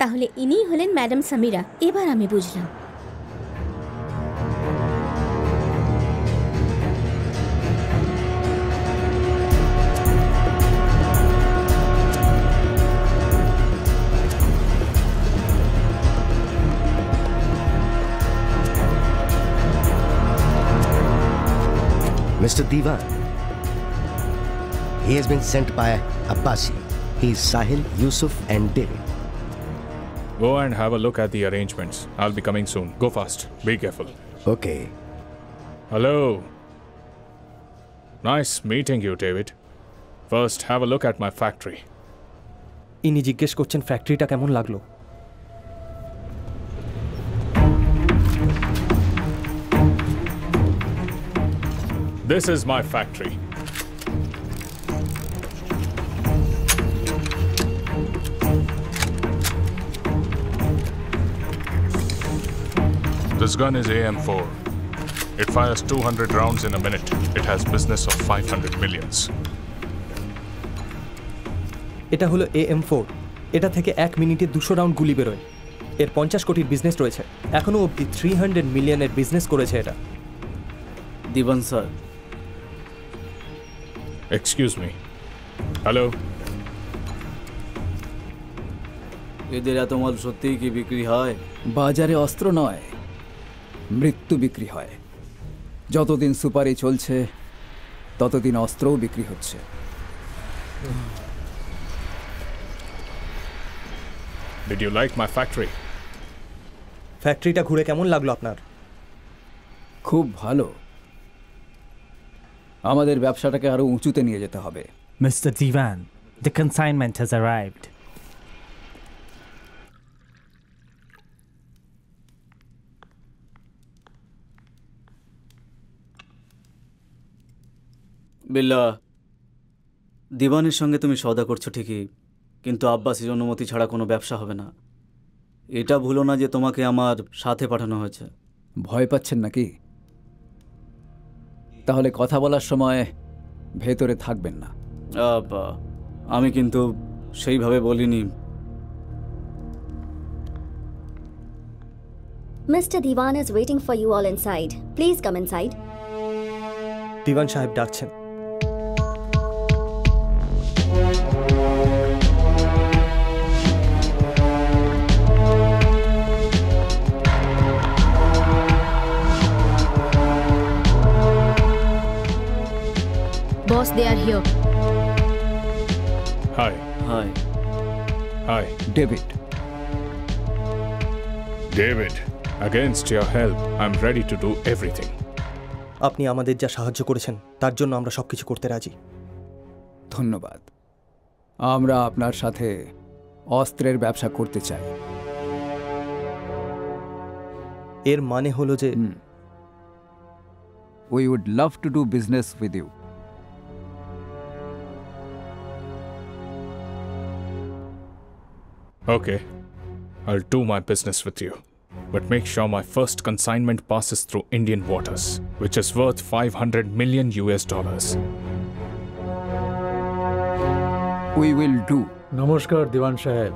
তাহলে ইনিই হলেন ম্যাডাম সামিরা। এবার আমি বুঝলাম। Mr. Diwan. He has been sent by Abbasi. He is Sahil, Yusuf and David. Go and have a look at the arrangements. I'll be coming soon. Go fast. Be careful. Okay. Hello. Nice meeting you, David. First, have a look at my factory. ইনি জিজ্ঞেস করছেন ফ্যাক্টরিটা কেমন লাগলো। This is my factory. This gun is AM4. It fires 200 rounds in a minute. It has business of 500 millions. এটা হলো AM4। এটা থেকে 1 মিনিটে 200 রাউন্ড গুলি বেরোয়। এর 50 কোটির বিজনেস রয়েছে। এখনো অবধি 300 মিলিয়নের বিজনেস করেছে এটা। দিবান স্যার। Excuse me. Hello? এদের এত মাল সত্যিই কি বিক্রি হয়? বাজারে অস্ত্র নয়, মৃত্যু বিক্রি হয়। যতদিন সুপারি চলছে ততদিন অস্ত্রও বিক্রি হচ্ছে। Did you like my factory? ফ্যাক্টরিটা ঘুরে কেমন লাগলো আপনার? খুব ভালো। আমাদের ব্যবসাটাকে আরো উঁচুতে নিয়ে যেতে হবে। Mr. Diwan, the consignment has arrived. বিল্লা, দিবানের সঙ্গে তুমি সওদা করছো ঠিকই, কিন্তু আব্বাসির অনুমতি ছাড়া কোনো ব্যবসা হবে না। এটা ভুলো না যে তোমাকে আমার সাথে পাঠানো হয়েছে। ভয় পাচ্ছেন নাকি? তাহলে কথা বলার সময় ভেতরে থাকবেন না। আমি কিন্তু সেইভাবে বলিনি। Mr. Diwan is waiting for you all inside. Please come inside. দিওয়ান সাহেব ডাকছেন। Boss, they are here. Hi. Hi. Hi. David. David, against your help, I'm ready to do everything. আপনি আমাদের যা সাহায্য করেছেন তার জন্য আমরা সবকিছু করতে রাজি। ধন্যবাদ। আমরা আপনার সাথে অস্ত্রের ব্যবসা করতে চাই। এর মানে হলো যে We would love to do business with you. Okay, I'll do my business with you. But make sure my first consignment passes through Indian waters, which is worth $500 million. We will do. নমস্কার দিওয়ান সাহেব।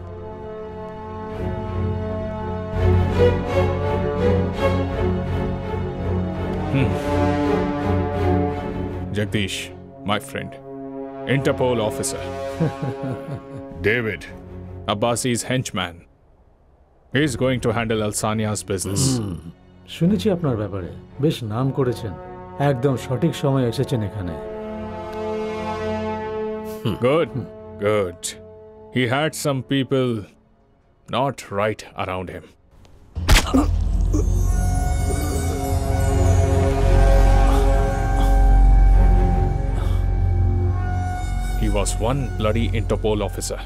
Jagdish, my friend, Interpol officer. David, Abbasi's henchman. He's going to handle Alsania's business. শুনেছি আপনার ব্যাপারে, বেশ নাম করেছেন। একদম সঠিক সময় এসেছেন এখানে। Good, good. He had some people not right around him. He was one bloody Interpol officer.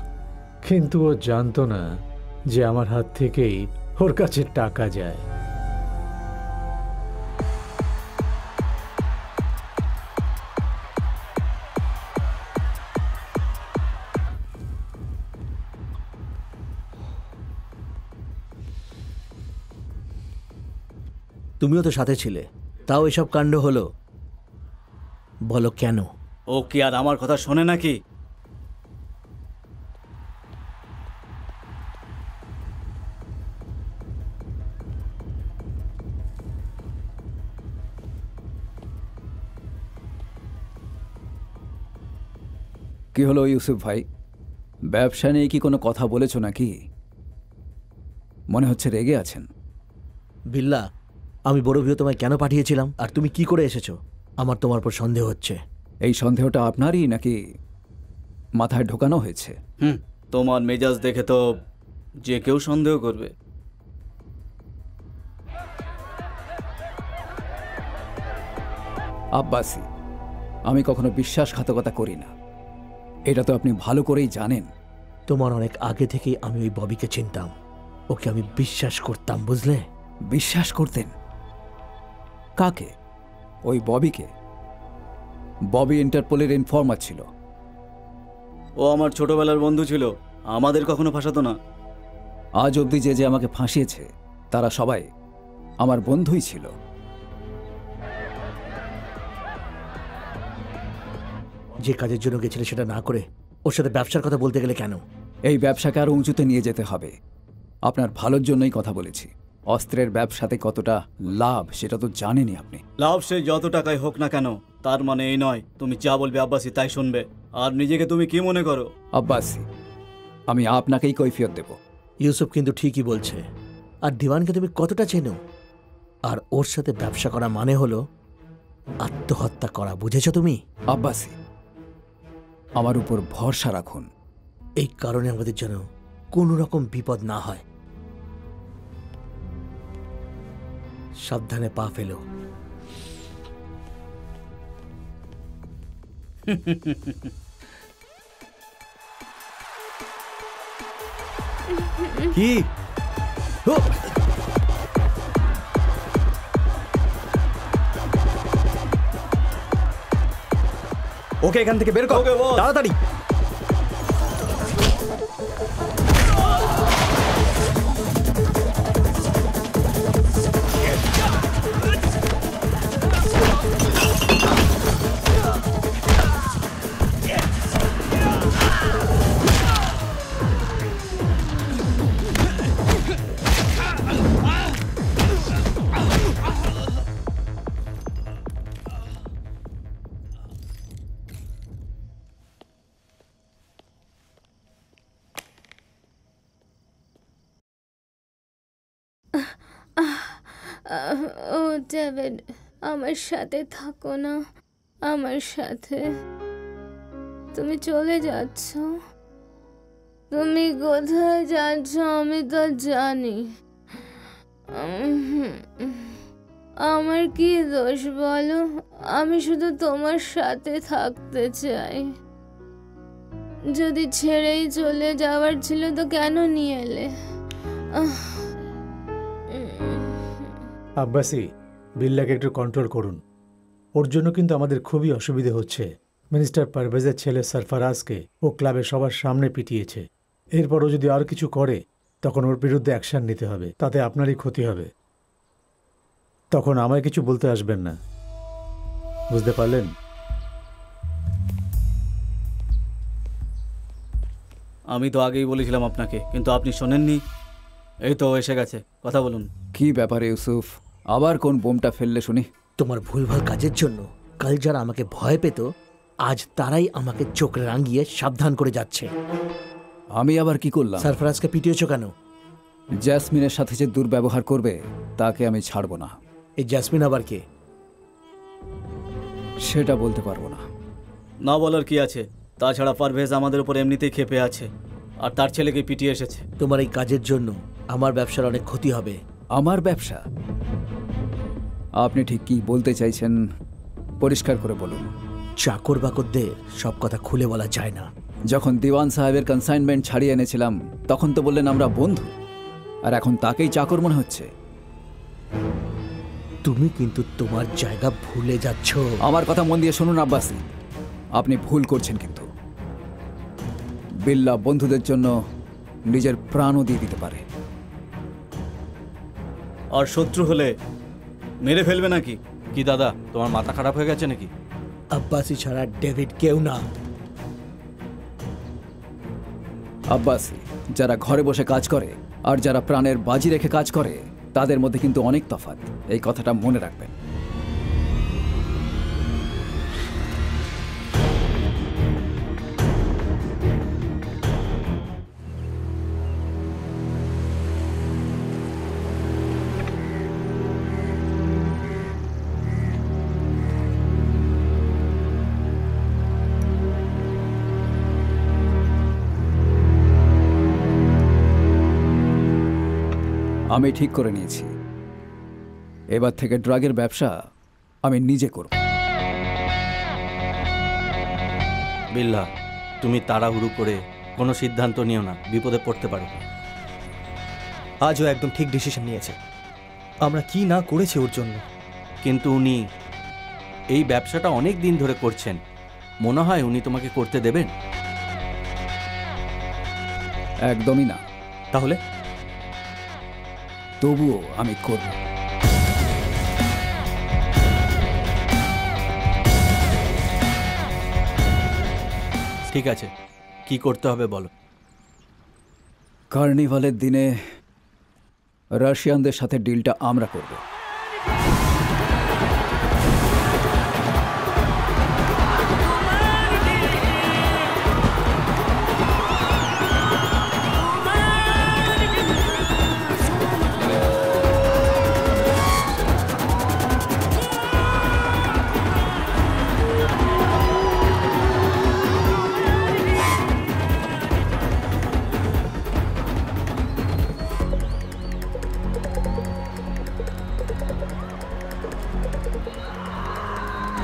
কিন্তু ও জানতো না যে আমার হাত থেকেই ওর কাছে টাকা যায়। তুমিও তো সাথে ছিলে, তাও এসব কাণ্ড হলো। বলো কেন? ও কি আর আমার কথা শোনে নাকি? কি হলো ইউসুফ ভাই, ব্যবসা নিয়ে কি কোনো কথা বলেছো নাকি? মনে হচ্ছে রেগে আছেন। বিল্লা, আমি বড় ভিউ তোমায় কেন পাঠিয়েছিলাম আর তুমি কি করে এসেছো? আমার তোমার উপর সন্দেহ হচ্ছে। এই সন্দেহটা আপনারই নাকি মাথায় ঢোকানো হয়েছে? তোমার মেজাজ দেখে তো যে কেউ সন্দেহ করবে। আব্বাসি, আমি কখনো বিশ্বাসঘাতকতা করি না, এটা তো আপনি ভালো করেই জানেন। তোমার অনেক আগে থেকেই আমি ওই ববিকে চিনতাম, ওকে আমি বিশ্বাস করতাম, বুঝলে? বিশ্বাস করতেন? কাকে? ওই ববিকে? ববি ইন্টারপোলের ইনফর্মার ছিল। ও আমার ছোটবেলার বন্ধু ছিল, আমাদের কখনো ফাঁসাতো না। আজ অবধি যে যে আমাকে ফাঁসিয়েছে তারা সবাই আমার বন্ধুই ছিল। যে কাজের জন্য গেছিলে সেটা না করে ওর সাথে ব্যবসার কথা বলতে গেলে কেন? এই ব্যবসাকে আরো উঁচুতে নিয়ে যেতে হবে। আপনার ভালোর জন্যই কথা বলেছি। অস্ত্রের ব্যবসাতে কতটা লাভ সেটা তো জানেনই আপনি। লাভ সে যত টাকায় হোক না কেন, তার মানে এই নয় তুমি যা বলবে আব্বাসি তাই শুনবে। আর নিজেকে তুমি কি মনে করো? আব্বাসি, আমি আপনাকেই কৈফিয়ত দেব। ইউসুফ কিন্তু ঠিকই বলছে। আর দিওয়ানকে তুমি কতটা চেনো? আর ওর সাথে ব্যবসা করা মানে হলো আত্মহত্যা করা, বুঝেছো তুমি? আব্বাসি, আমার উপর ভরসা রাখুন। এই কারণে আমাদের যেন কোনো রকম বিপদ না হয়। সাবধানে পা ফেলো। কি? ওকে এখান থেকে বের কর তাড়াতাড়ি। ও ডেভিড, আমার সাথে থাকো না, আমার সাথে। তুমি চলে যাচ্ছ, তুমি কোথায় যাচ্ছ আমি তো জানি। আমার কি দোষ বলো? আমি শুধু তোমার সাথে থাকতে চাই। যদি ছেড়েই চলে যাওয়ার ছিল তো কেন নিয়ে এলে? আব্বাসি, বিল্লাকে একটু কন্ট্রোল করুন। ওর জন্য কিন্তু আমাদের খুবই অসুবিধে হচ্ছে। মিনিস্টার পারভেজের ছেলে সরফরাজকে ও ক্লাবের সবার সামনে পিটিয়েছে। এরপরও যদি আর কিছু করে তখন ওর বিরুদ্ধে অ্যাকশন নিতে হবে, তাতে আপনারই ক্ষতি হবে। তখন আমায় কিছু বলতে আসবেন না, বুঝতে পারলেন? আমি তো আগেই বলেছিলাম আপনাকে, কিন্তু আপনি শোনেননি। এই তো এসে গেছে, কথা বলুন। কি ব্যাপারে ইউসুফ, আবার কোন বোমটা ফেললে শুনি? তোমার ভুলভাল কাজের জন্য কাল যারা আমাকে ভয় পেত আজ তারাই আমাকে চোখ রাঙিয়ে সাবধান করে যাচ্ছে। আমি আবার কি করলাম? সরফরাজকে পিটিয়েছ কেন? জ্যাসমিনের সাথে যে দুর্ব্যবহার করবে তাকে আমি ছাড়ব না। এই জ্যাসমিন আবার কে? সেটা বলতে পারবো না। না বলার কি আছে? তাছাড়া পারভেজ আমাদের উপর এমনিতেই ক্ষেপে আছে, আর তার ছেলেকে পিটিয়ে এসেছে। তোমার এই কাজের জন্য আমার ব্যবসার অনেক ক্ষতি হবে। আমার ব্যবসা? আপনি ঠিক কি বলতে চাইছেন পরিষ্কার করে বলুন। চাকর বাকরদের সব কথা খুলে বলা যায় না। যখন দিওয়ান সাহেবের কনসাইনমেন্ট ছাড়িয়ে এনেছিলাম তখন তো বললেন আমরা বন্ধু, আর এখন তাকেই চাকর মনে হচ্ছে। তুমি কিন্তু তোমার জায়গা ভুলে যাচ্ছ। আমার কথা মন দিয়ে শুনুন আব্বাসি, আপনি ভুল করছেন। কিন্তু বিল্লা বন্ধুদের জন্য নিজের প্রাণও দিয়ে দিতে পারে। আর শত্রু হলে মেরে ফেলবে নাকি? কি দাদা, তোমার মাথা খারাপ হয়ে গেছে নাকি? আব্বাসি ছাড়া ডেভিড কেউ না। আব্বাসি যারা ঘরে বসে কাজ করে আর যারা প্রাণের বাজি রেখে কাজ করে তাদের মধ্যে কিন্তু অনেক তফাৎ, এই কথাটা মনে রাখবেন। আমি ঠিক করে নিয়েছি, এবার থেকে ড্রাগের ব্যবসা আমি নিজে করব। বিল্লাহ, তুমি তাড়াহুড়ো করে কোনো সিদ্ধান্ত নিও না, বিপদে পড়তে পারো। আজও একদম ঠিক ডিসিশন নিয়েছে। আমরা কি না করেছি ওর জন্য। কিন্তু উনি এই ব্যবসাটা অনেক দিন ধরে করছেন, মনে হয় উনি তোমাকে করতে দেবেন? একদমই না। তাহলে? তবুও আমি করব। ঠিক আছে, কি করতে হবে বলো। কার্নিভালের দিনে রাশিয়ানদের সাথে ডিলটা আমরা করব।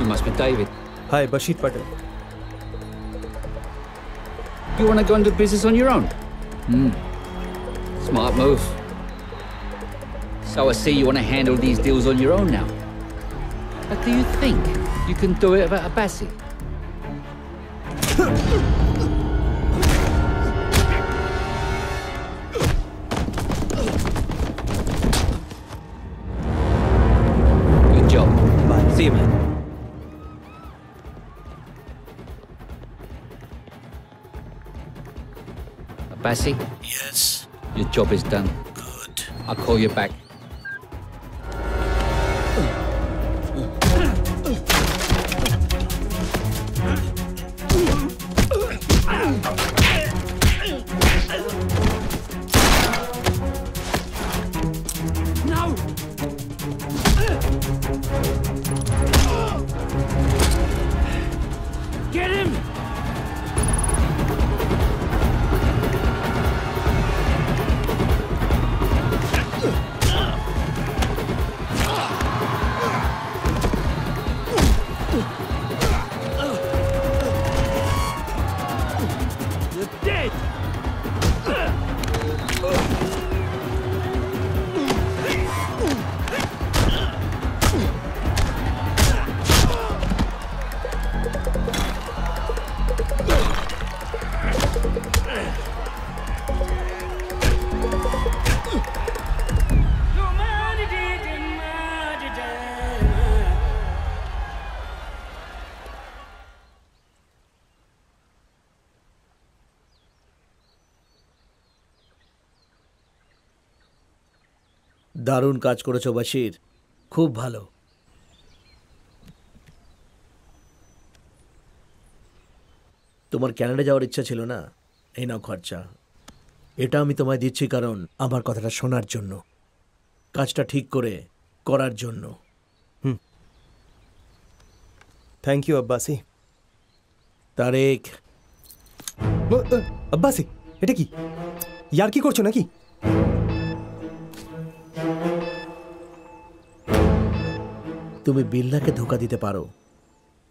You must be David. Hi, Bashir Patel. You want to go into business on your own? Smart move. So I see you want to handle these deals on your own now. But do you think you can do it about Abbasi? Good job. Bye. See you, man. Abbasi? Yes. Your job is done. Good. I'll call you back. No! Get him! You're dead! দারুণ কাজ করেছো বাশির, খুব ভালো। তোমার Canada যাওয়ার ইচ্ছা ছিল না? এই নাও খরচা। এটা আমি তোমায় দিচ্ছি কারণ আমার কথাটা শোনার জন্য, কাজটা ঠিক করে করার জন্য। Thank you Abbasi. তারেক। আব্বাসি, এটা কি? ইয়ার কি করছো নাকি? তুমি বিল্লাকে ধোঁকা দিতে পারো,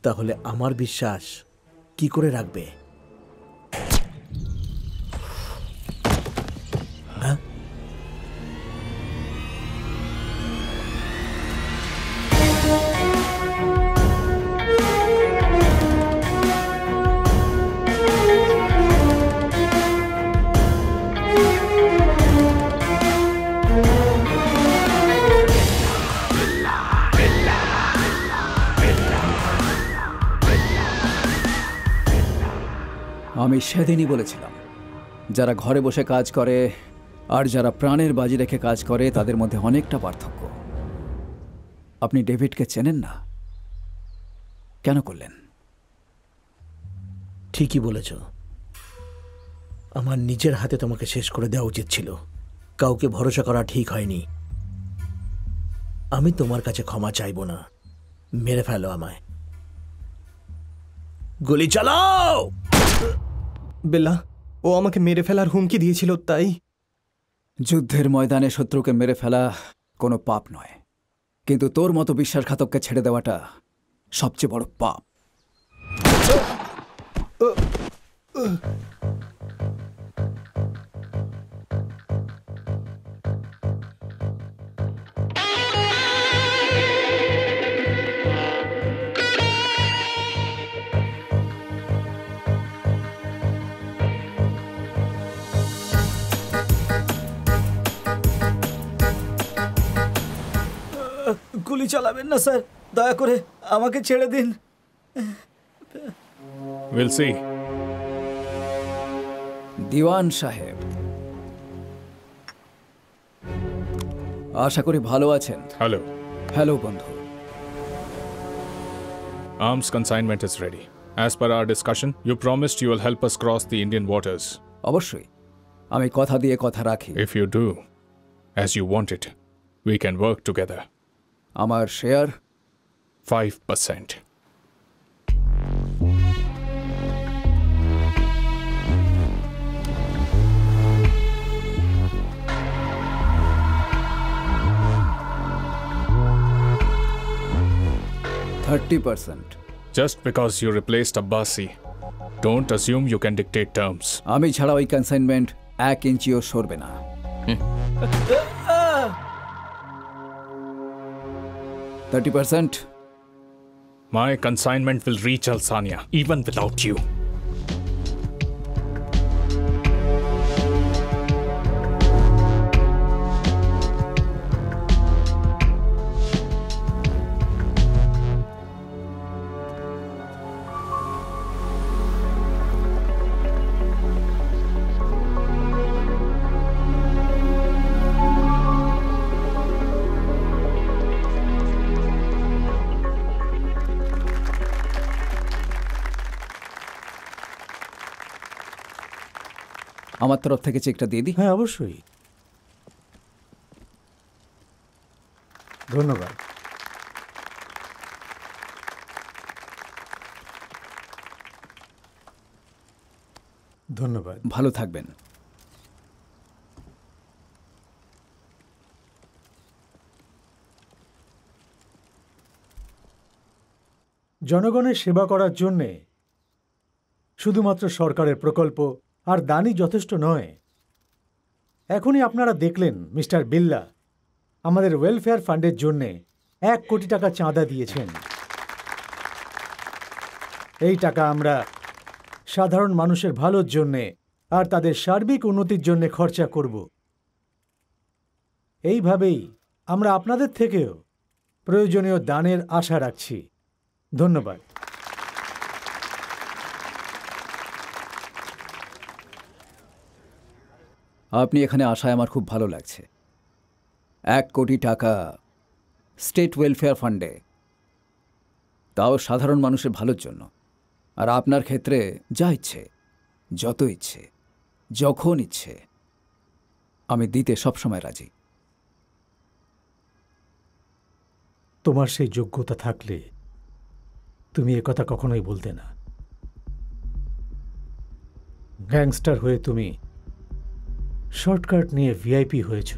তাহলে আমার বিশ্বাস কি করে রাখবে? হ্যাঁ? আমি সেদিনই বলেছিলাম, যারা ঘরে বসে কাজ করে আর যারা প্রাণের বাজি রেখে কাজ করে তাদের মধ্যে অনেকটা পার্থক্য। আপনি ডেভিডকে চেনেন না, কেন করলেন? ঠিকই বলেছ, আমার নিজের হাতে তোমাকে শেষ করে দেওয়া উচিত ছিল। কাউকে ভরসা করা ঠিক হয়নি। আমি তোমার কাছে ক্ষমা চাইব না। মেরে ফেলো আমায়। গুলি চালাও! বেল্লা, ও আমাকে মেরে ফেলার হুমকি দিয়েছিল, তাই। যুদ্ধের ময়দানে শত্রুকে মেরে ফেলা কোনো পাপ নয়, কিন্তু তোর মতো বিশ্বাসঘাতককে ছেড়ে দেওয়াটা সবচেয়ে বড় পাপ। গুলি চালাবেন না স্যার, দয়া করে আমাকে ছেড়ে দিন। We'll see. দিওয়ান সাহেব, আশা করি ভালো আছেন। Hello. হ্যালো বন্ধু। Arms consignment is ready. As per our discussion, you promised you will help us cross the Indian waters. অবশ্যই, আমি কথা দিয়ে কথা রাখি। If you do, as you want it, we can work together. আমার share 5%. Just because you replaced Abbasi, don't assume you can dictate terms. আমি ছাড়া ওই কনসাইনমেন্ট 1 ইঞ্চিও সরবে না। 30%? My consignment will reach Alsania, even without you. আমার তরফ থেকে চেকটা দিয়ে দিই। হ্যাঁ, অবশ্যই। ধন্যবাদ। ধন্যবাদ। ভালো থাকবেন। জনগণের সেবা করার জন্যে শুধুমাত্র সরকারের প্রকল্প আর দানই যথেষ্ট নয়। এখনই আপনারা দেখলেন মিস্টার বিল্লা আমাদের ওয়েলফেয়ার ফান্ডের জন্যে 1 কোটি টাকা চাঁদা দিয়েছেন। এই টাকা আমরা সাধারণ মানুষের ভালোর জন্যে আর তাদের সার্বিক উন্নতির জন্যে খরচা করব। এইভাবেই আমরা আপনাদের থেকেও প্রয়োজনীয় দানের আশা রাখছি। ধন্যবাদ। আপনি এখানে আসায় আমার খুব ভালো লাগছে। 1 কোটি টাকা স্টেট ওয়েলফেয়ার ফান্ডে, তাও সাধারণ মানুষের ভালোর জন্য। আর আপনার ক্ষেত্রে যা ইচ্ছে, যত ইচ্ছে, যখন ইচ্ছে আমি দিতে সবসময় রাজি। তোমার সেই যোগ্যতা থাকলে তুমি একথা কখনোই বলতে না। গ্যাংস্টার হয়ে তুমি শর্টকাট নিয়ে ভিআইপি হয়েছ।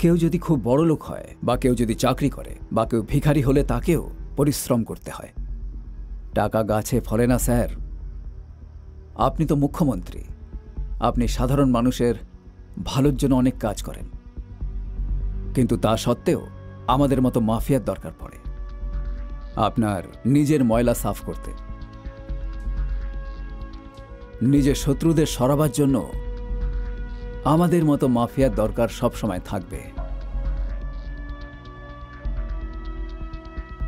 কেউ যদি খুব বড় লোক হয়, বা কেউ যদি চাকরি করে, বা কেউ ভিখারি হলে তাকেও পরিশ্রম করতে হয়। টাকা গাছে ফলে না স্যার। আপনি তো মুখ্যমন্ত্রী, আপনি সাধারণ মানুষের ভালোর জন্য অনেক কাজ করেন, কিন্তু তা সত্ত্বেও আমাদের মতো মাফিয়ার দরকার পড়ে আপনার নিজের ময়লা সাফ করতে। নিজের শত্রুদের সরাবার জন্য আমাদের মতো মাফিয়ার দরকার সব সময় থাকবে।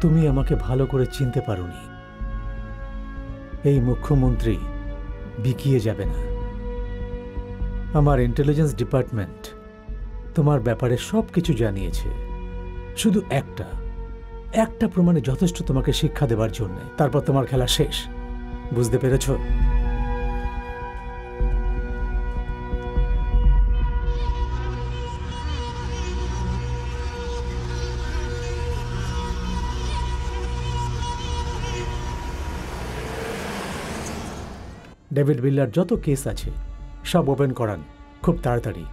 তুমি আমাকে ভালো করে চিনতে পারোনি। এই মুখ্যমন্ত্রী বিকিয়ে যাবে না। আমার ইন্টেলিজেন্স ডিপার্টমেন্ট তোমার ব্যাপারে সব কিছু জানিয়েছে, শুধু একটা প্রমাণে যথেষ্ট তোমাকে শিক্ষা দেবার জন্য। তারপর তোমার খেলা শেষ, বুঝতে পেরেছ? ডেভিড বিল্লার যত কেস আছে সব ওপেন করান খুব তাড়াতাড়ি।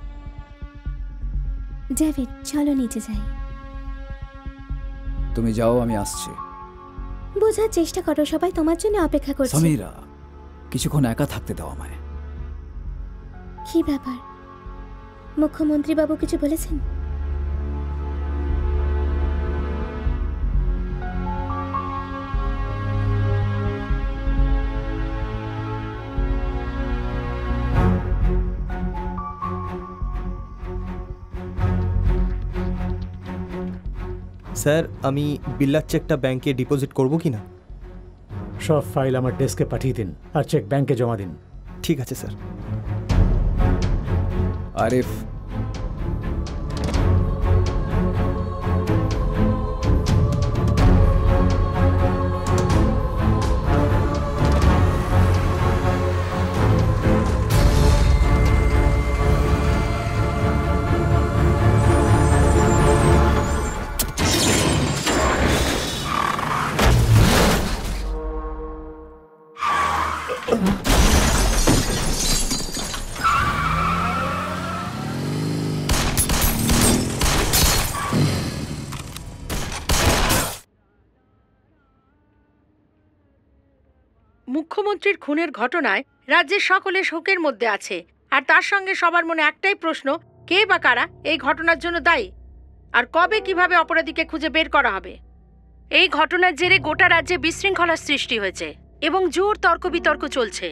ডেভিড, চলো নিচে যাই। তুমি যাও, আমি আসছি। বোঝার চেষ্টা করো, সবাই তোমার জন্য অপেক্ষা করছে। সমীরা, কিছুক্ষণ একা থাকতে দাও আমায়। কি ব্যাপার, মুখ্যমন্ত্রী বাবু কিছু বলেছেন? স্যার, আমি বিল্লার চেকটা ব্যাংকে ডিপোজিট করব কি না? সব ফাইল আমার ডেস্কে পাঠিয়ে দিন আর চেক ব্যাংকে জমা দিন। ঠিক আছে স্যার। আরিফ, মুখ্যমন্ত্রীর খুনের ঘটনায় রাজ্যের সকলে শোকের মধ্যে আছে, আর তার সঙ্গে সবার মনে একটাই প্রশ্ন, কে বা কারা এই ঘটনার জন্য দায়ী, আর কবে কিভাবে অপরাধীকে খুঁজে বের করা হবে। এই ঘটনার জেরে গোটা রাজ্যে বিশৃঙ্খলার সৃষ্টি হয়েছে এবং জোর তর্ক বিতর্ক চলছে।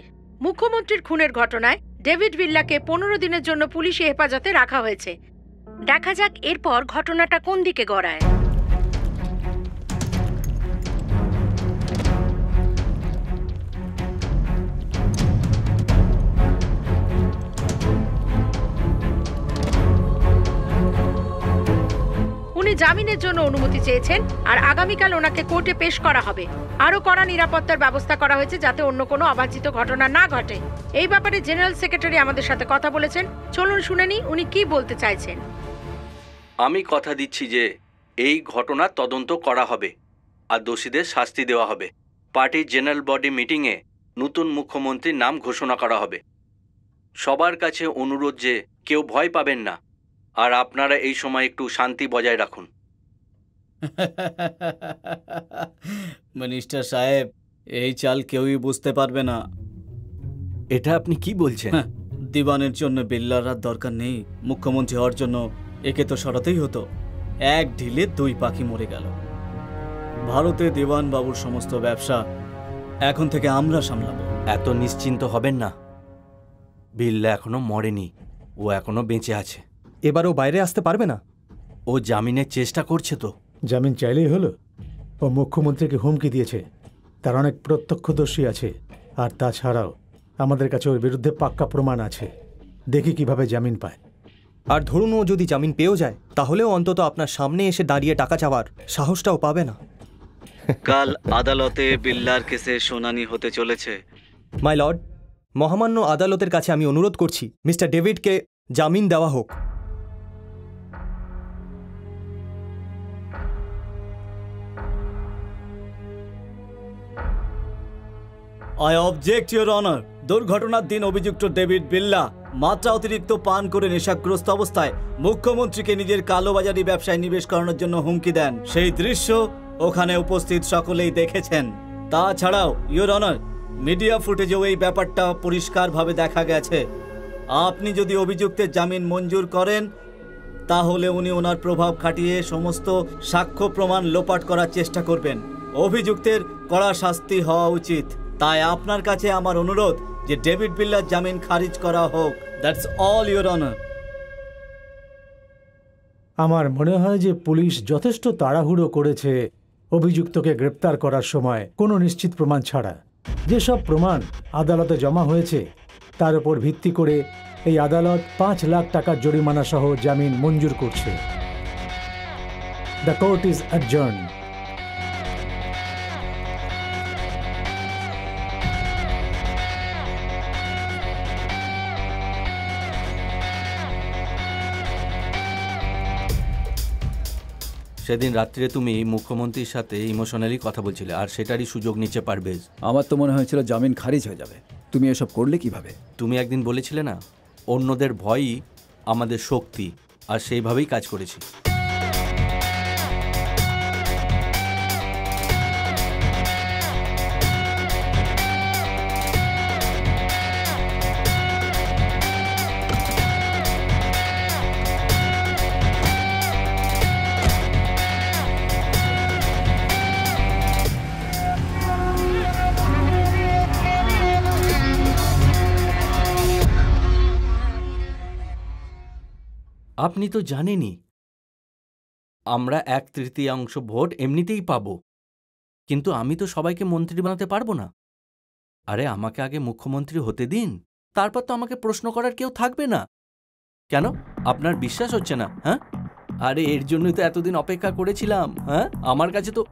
মুখ্যমন্ত্রীর খুনের ঘটনায় ডেভিড বিল্লাকে 15 দিনের জন্য পুলিশি হেফাজতে রাখা হয়েছে। দেখা যাক এরপর ঘটনাটা কোন দিকে গড়ায়। উনি জামিনের জন্য অনুমতি চেয়েছেন আর আগামীকাল ওনাকে কোর্টে পেশ করা হবে। আরও কড়া নিরাপত্তার ব্যবস্থা করা হয়েছে যাতে অন্য কোনো অবাঞ্ছিত ঘটনা না ঘটে। এই ব্যাপারে জেনারেল সেক্রেটারি আমাদের সাথে কথা বলেছেন, চলুন শুনে নিই উনি কি বলতে চাইছেন। আমি কথা দিচ্ছি যে এই ঘটনার তদন্ত করা হবে আর দোষীদের শাস্তি দেওয়া হবে। পার্টির জেনারেল বডি মিটিংয়ে নতুন মুখ্যমন্ত্রীর নাম ঘোষণা করা হবে। সবার কাছে অনুরোধ যে কেউ ভয় পাবেন না, আর আপনারা এই সময় একটু শান্তি বজায় রাখুন। মিনিস্টার সাহেব, এই চাল কেউই বুঝতে পারবে না। এটা আপনি কি বলছেন? দিওয়ানের জন্য বিল্লার আর দরকার নেই, মুখ্যমন্ত্রী হওয়ার জন্য একে তো সরাতেই হতো। এক ঢিলে 2 পাখি মরে গেল। ভারতে দিওয়ান বাবুর সমস্ত ব্যবসা এখন থেকে আমরা সামলাবো। এত নিশ্চিন্ত হবেন না, বিল্লা এখনো মরেনি, ও এখনো বেঁচে আছে। এবারও বাইরে আসতে পারবে না? ও জামিনের চেষ্টা করছে তো। জামিন চাইলেই হলো? ও মুখ্যমন্ত্রীকে হুমকি দিয়েছে, তার অনেক প্রত্যক্ষদর্শী আছে, আর তাছাড়াও আমাদের কাছে ওর বিরুদ্ধে পাক্কা প্রমাণ আছে। দেখি কিভাবে জামিন পায়। আর ধরুন ও যদি জামিন পেয়েও যায়, তাহলেও অন্তত আপনার সামনে এসে দাঁড়িয়ে টাকা চাওয়ার সাহসটাও পাবে না। কাল আদালতে বিল্লার কেসে শুনানি হতে চলেছে। মাই লর্ড, মহামান্য আদালতের কাছে আমি অনুরোধ করছি মিস্টার ডেভিডকে জামিন দেওয়া হোক। I object, Your Honor. দুর্ঘটনার দিন অভিযুক্ত ডেভিড বিল্লা মাত্রা অতিরিক্ত পান করে নেশাগ্রস্ত অবস্থায় মুখ্যমন্ত্রীকে নিজের কালোবাজারি ব্যবসায় নিবেশ করানোর জন্য হুমকি দেন। সেই দৃশ্য ওখানে উপস্থিত সকলেই দেখেছেন। তাছাড়াও ইওর অনার, মিডিয়া ফুটেজেও এই ব্যাপারটা পরিষ্কারভাবে দেখা গেছে। আপনি যদি অভিযুক্তের জামিন মঞ্জুর করেন, তাহলে উনি ওনার প্রভাব খাটিয়ে সমস্ত সাক্ষ্য প্রমাণ লোপাট করার চেষ্টা করবেন। অভিযুক্তের কড়া শাস্তি হওয়া উচিত। তাই আপনার কাছে আমার অনুরোধ যে ডেভিড বিল্লার জামিন খারিজ করা হোক। That's all, your honour. আমার মনে হয় যে পুলিশ যথেষ্ট তাড়াহুড়ো করেছে অভিযুক্তকে গ্রেপ্তার করার সময় কোনো নিশ্চিত প্রমাণ ছাড়া। যেসব প্রমাণ আদালতে জমা হয়েছে তার উপর ভিত্তি করে এই আদালত 5 লাখ টাকার জরিমানা সহ জামিন মঞ্জুর করছে। The court is adjourned. সেদিন রাত্রে তুমি মুখ্যমন্ত্রীর সাথে ইমোশনালি কথা বলছিলে, আর সেটারই সুযোগ নিচ্ছে পারভেজ। আমার তো মনে হয়েছিল জামিন খারিজ হয়ে যাবে। তুমি এসব করলে কিভাবে? তুমি একদিন বলেছিলে না, অন্যদের ভয়ই আমাদের শক্তি, আর সেইভাবেই কাজ করেছি। আপনি তো জানেনই আমরা 1/3 ভোট এমনিতেই পাবো, কিন্তু আমি তো সবাইকে মন্ত্রী বানাতে পারবো না। আরে আমাকে আগে মুখ্যমন্ত্রী হতে দিন, তারপর তো আমাকে প্রশ্ন করার কেউ থাকবে না। কেন আপনার বিশ্বাস হচ্ছে না? হ্যাঁ, আরে এর জন্যই তো এতদিন অপেক্ষা করেছিলাম। হ্যাঁ, আমার কাছে তো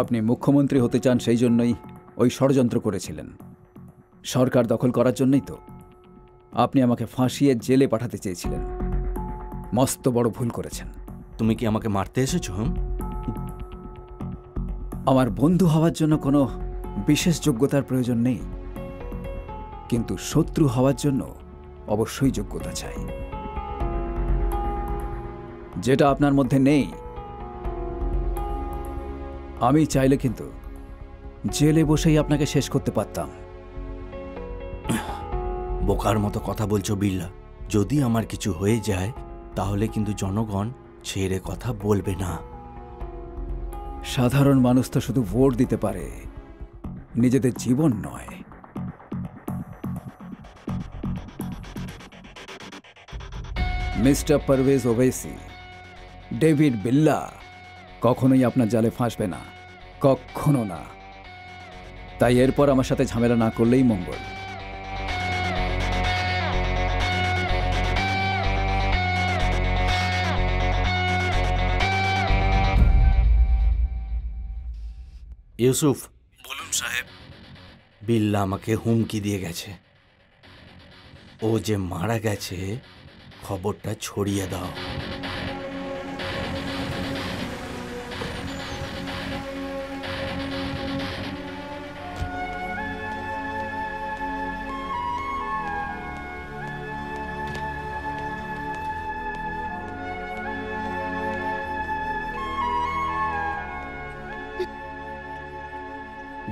আপনি মুখ্যমন্ত্রী হতে চান, সেই জন্যই ওই ষড়যন্ত্র করেছিলেন। সরকার দখল করার জন্যই তো আপনি আমাকে ফাঁসিয়ে জেলে পাঠাতে চেয়েছিলেন। মস্ত বড় ভুল করেছেন। তুমি কি আমাকে মারতে এসেছো? আমার বন্ধু হওয়ার জন্য কোনো বিশেষ যোগ্যতার প্রয়োজন নেই, কিন্তু শত্রু হওয়ার জন্য অবশ্যই যোগ্যতা চাই, যেটা আপনার মধ্যে নেই। আমি চাইলে কিন্তু জেলে বসেই আপনাকে শেষ করতে পারতাম। বোকার মতো কথা বলছো বিল্লা। যদি আমার কিছু হয়ে যায় তাহলে কিন্তু জনগণ ছেড়ে কথা বলবে না। সাধারণ মানুষ তো শুধু ভোট দিতে পারে, নিজেদের জীবন নয়। মিস্টার পারভেজ ওবেসি, ডেভিড বিল্লা কখনোই আপনার জালে ফাঁসবে না, কখনো না। তাই এরপর আমার সাথে ঝামেলা না করলেই মঙ্গল। ইউসুফ, বলুন সাহেব। বিল্লা আমাকে হুমকি দিয়ে গেছে, ও যে মারা গেছে খবরটা ছড়িয়ে দাও।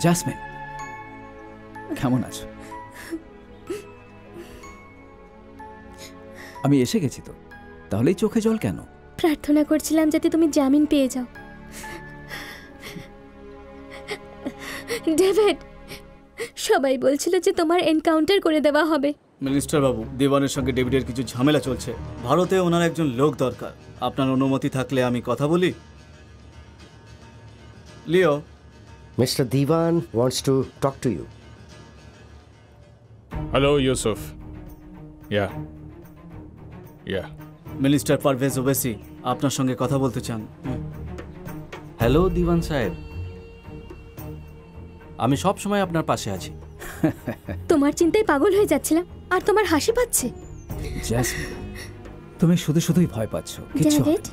জাসমিন, কেমন আছো? আমি এসে গেছি তো, তাহলেই চোখে জল কেন? প্রার্থনা করছিলাম যাতে তুমি জামিন পেয়ে যাও। ডেভিড, সবাই বলছিল যে তোমার এনকাউন্টার করে দেওয়া হবে। মিনিস্টার বাবু, দেওয়ানের সঙ্গে ডেভিডের কিছু ঝামেলা চলছে। ভারতে ওনার একজন লোক দরকার। আপনার অনুমতি থাকলে আমি কথা বলি। লিও, Mr. Diwan wants to talk to you. Hello, Yusuf. Yeah. Minister Parvez Owaisi আপনার সঙ্গে কথা বলতে চান। হ্যালো দিওয়ান সাহেব, আমি সব সময় আপনার পাশে আছি। তোমার চিন্তায় পাগল হয়ে যাচ্ছিলাম, আর তোমার হাসি পাচ্ছে। জাসমিন, তুমি শুধু শুধুই ভয় পাচ্ছ। কিছু ডেভিড,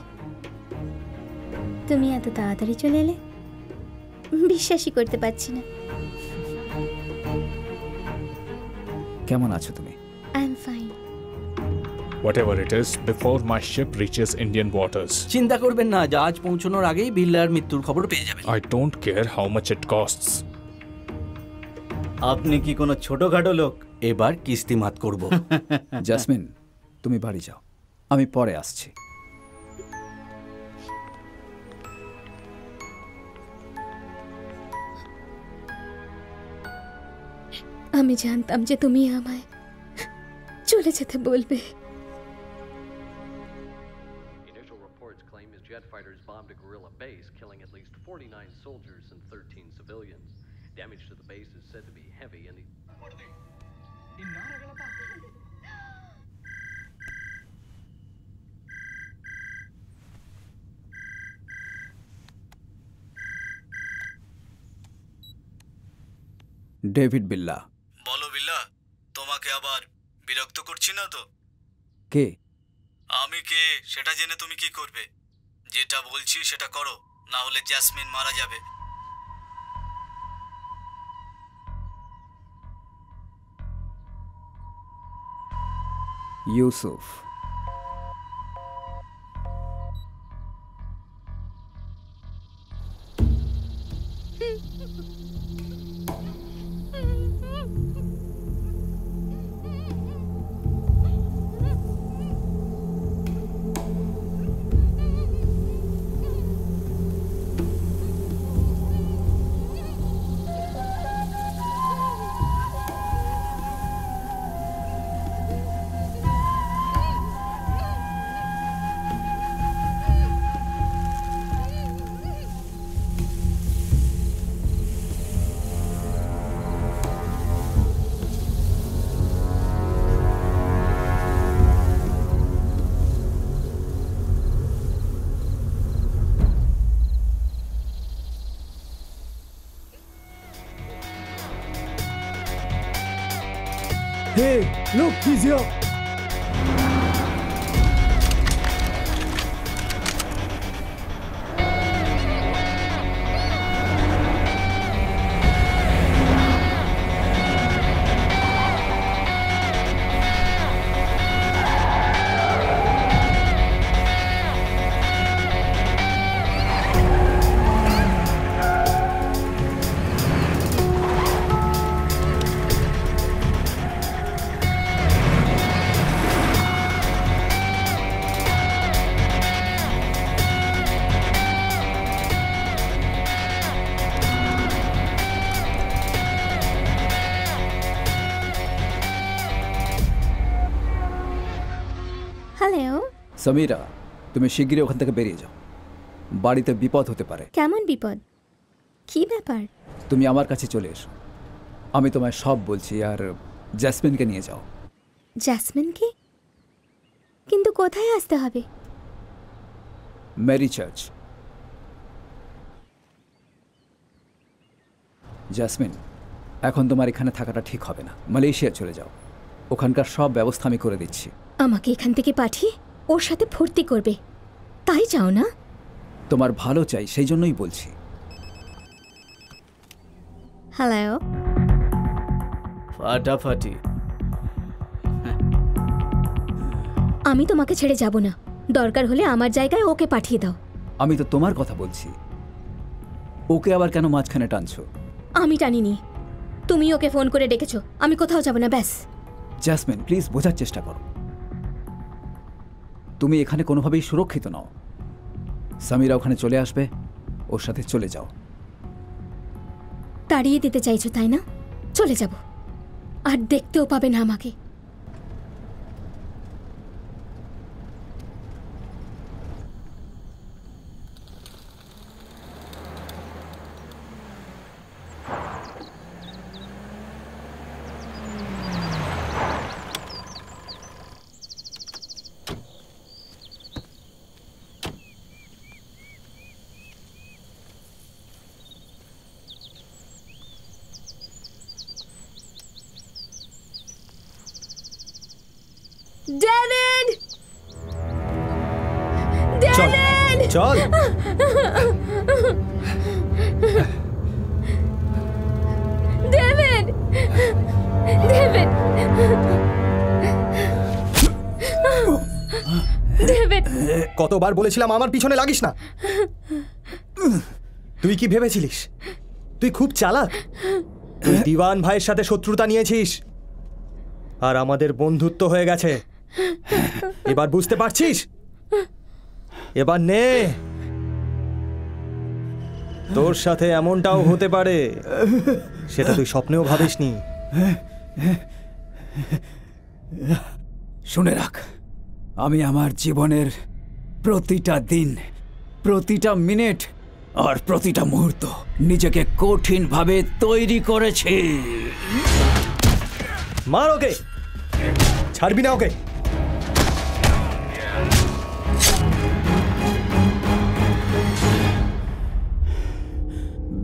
তুমি এত তাড়াতাড়ি চলে এলে, বিশ্বাসই করতে পারছি না। কেমন আছো তুমি? I am fine. Whatever it is, before my ship reaches Indian waters. চিন্তা করবেন না, জাহাজ পৌঁছানোর আগেই বিল্লার মৃত্যুর খবর পেয়ে যাবেন। I don't care how much it costs. আপনি কি কোনো ছোটখাটো লোক? এবার কিস্তিমাত করব। জাসমিন, তুমি বাড়ি যাও, আমি পরে আসছি। আমি জানতাম যে তুমি আমায় চলে যেতে বলবে। bombed a guerrilla base, killing at least 49 soldiers and 13 civilians. Damage to the base is said to be heavy and David বিল্লা। বলো বিল্লা, তোমাকে আবার বিরক্ত করছি না তো? কে? আমি কে সেটা জেনে তুমি কি করবে? যেটা বলছি সেটা করো, না হলে জ্যাসমিন মারা যাবে। Yusuf. Hey, look, he's here. Hello, Samira, তুমি শিগগিরই ওখান থেকে বেরিয়ে যাও। বাড়িতে বিপদ হতে পারে। কেমন বিপদ? কি ব্যাপার? তুমি আমার কাছে চলে এসো, আমি তোমায় সব বলছি। আর জ্যাসমিনকে নিয়ে যাও। জ্যাসমিনকে? কিন্তু কোথায় আসতে হবে? Mary church. জ্যাসমিন, এখন তোমার এখানে থাকাটা ঠিক হবে না। মালয়েশিয়া চলে যাও, ওখানকার সব ব্যবস্থা আমি করে দিচ্ছি। আমাকে এখান থেকে পাঠিয়ে ওর সাথে ফুর্তি করবে, তাই চাও না? তোমার ভালো চাই, সেই জন্যই বলছি। হ্যালো। ফাটাফাটি। আমি তোমাকে ছেড়ে যাব না, দরকার হলে আমার জায়গায় ওকে পাঠিয়ে দাও। আমি তো তোমার কথা বলছি, ওকে আবার কেন মাঝখানে টানছো? আমি টানিনি, তুমি ওকে ফোন করে ডেকেছো। আমি কোথাও যাব না, ব্যাস। জ্যাসমিন, প্লিজ বোঝার চেষ্টা করো। তুমি এখানে কোনোভাবেই সুরক্ষিত নও। সামিরা ওখানে চলে আসবে, ওর সাথে চলে যাও। তাড়িয়ে দিতে চাইছো তাই না? চলে যাব, আর দেখতেও পাবে না আমাকে। ডেভিড! ডেভিড! চল। ডেভিড! ডেভিড! ডেভিড! কতবার বলেছিলাম আমার পিছনে লাগিস না। তুই কি ভেবেছিলিস তুই খুব চালাক? তুই দিওয়ান ভাইয়ের সাথে শত্রুতা নিয়েছিস, আর আমাদের বন্ধুত্ব হয়ে গেছে। এবার বুঝতে পারছিস? এবার নে, তোর সাথে এমনটাও হতে পারে, সেটা তুই স্বপ্নেও ভাবিসনি। শুনে রাখ, আমি আমার জীবনের প্রতিটা দিন, প্রতিটা মিনিট আর প্রতিটা মুহূর্ত নিজেকে কঠিনভাবে তৈরি করেছে। মার ওকে, ছাড়বি না ওকে।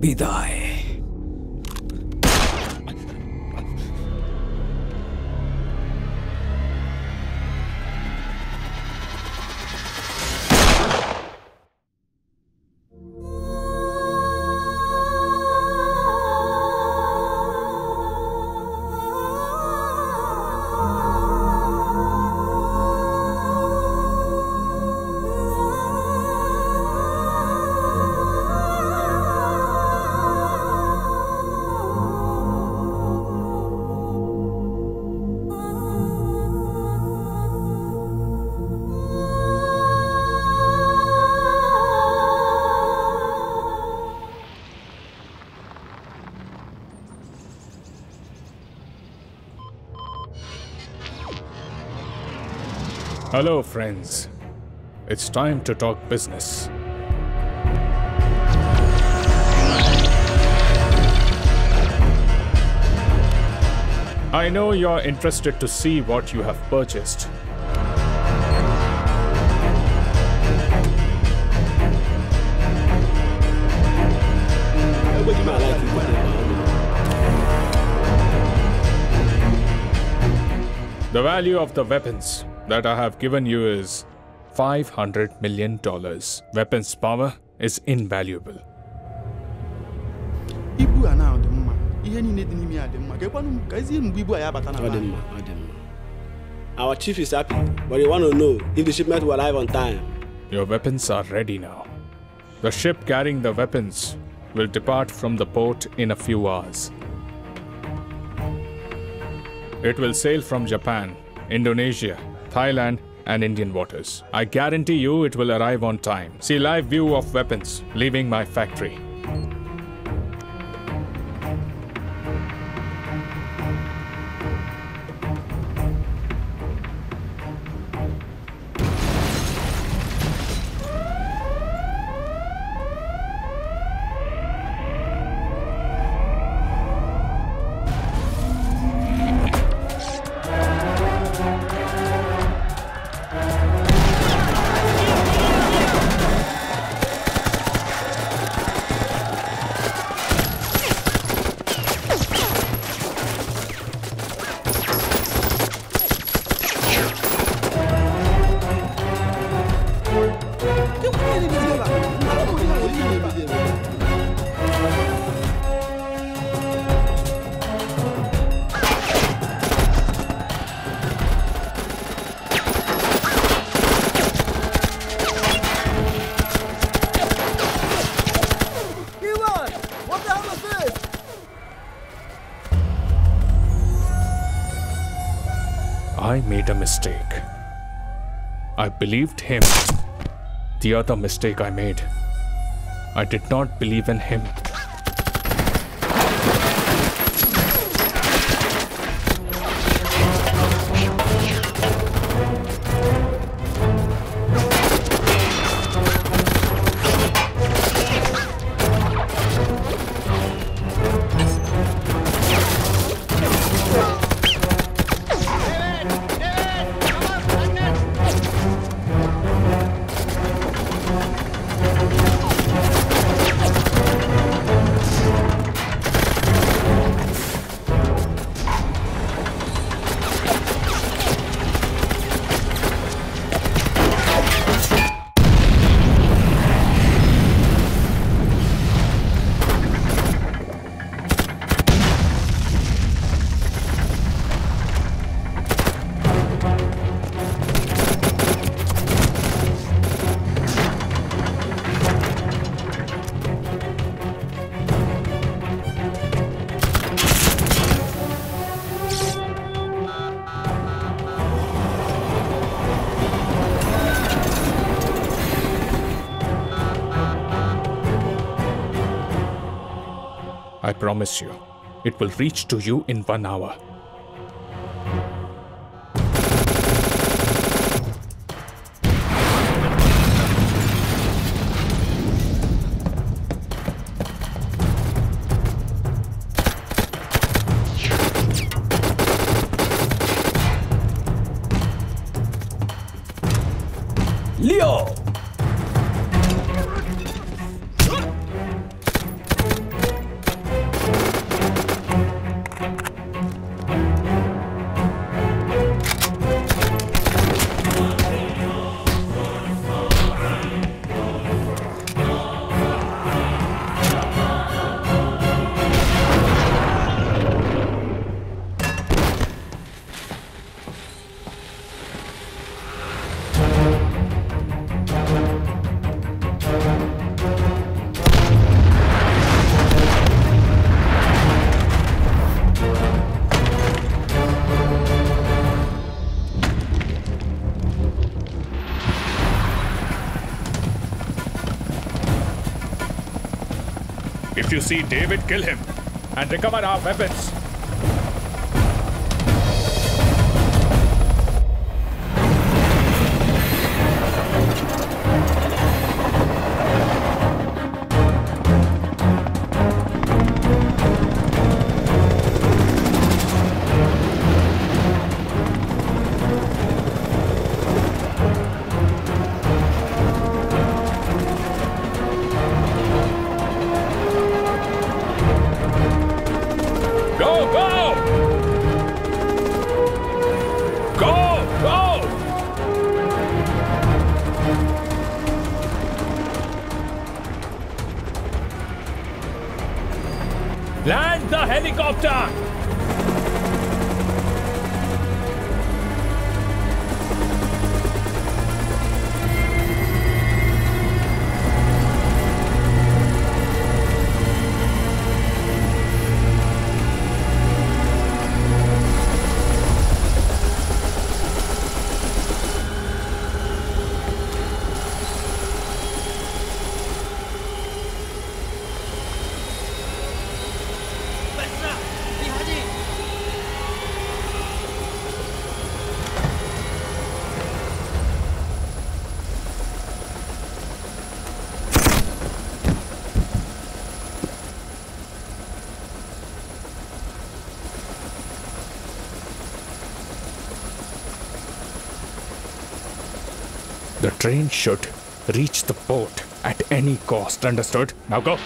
বিদায়। Hello, friends. It's time to talk business. I know you're interested to see what you have purchased. The value of the weapons that I have given you is $500 million. Weapons power is invaluable. Our chief is happy, but he want to know if the shipment will arrive on time. Your weapons are ready now. The ship carrying the weapons will depart from the port in a few hours. It will sail from Japan, Indonesia, Thailand, and Indian waters. I guarantee you it will arrive on time. See live view of weapons leaving my factory. I made a mistake. I believed him. The other mistake I made, I did not believe in him. I promise you, it will reach to you in 1 hour. Leo. If you see David, kill him and recover our weapons. Land the helicopter! The train should reach the port at any cost, understood? Now go!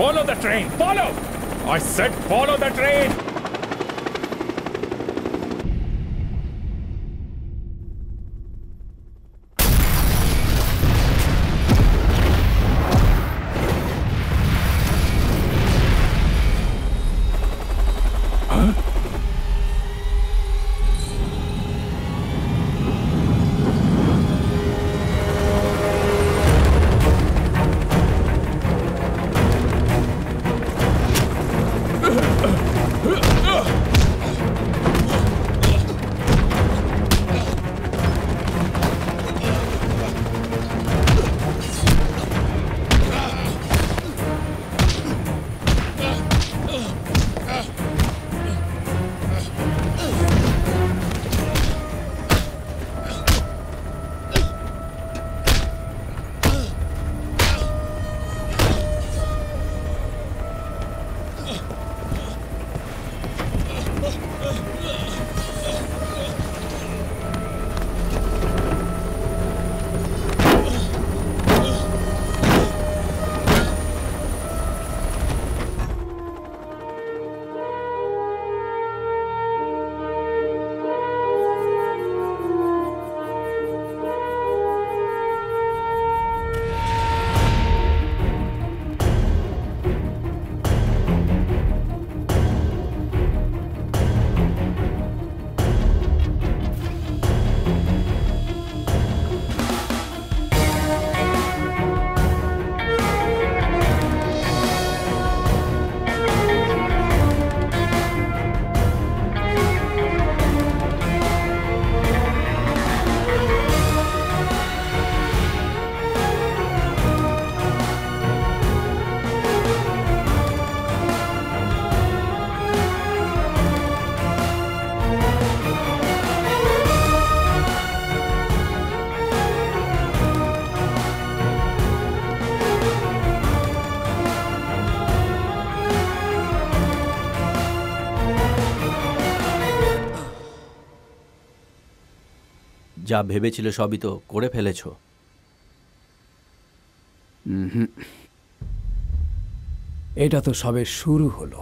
Follow the train! Follow! I said follow the train! Huh? যা ভেবেছিলে সবই তো করে ফেলেছ। এটা তো সবে শুরু হলো।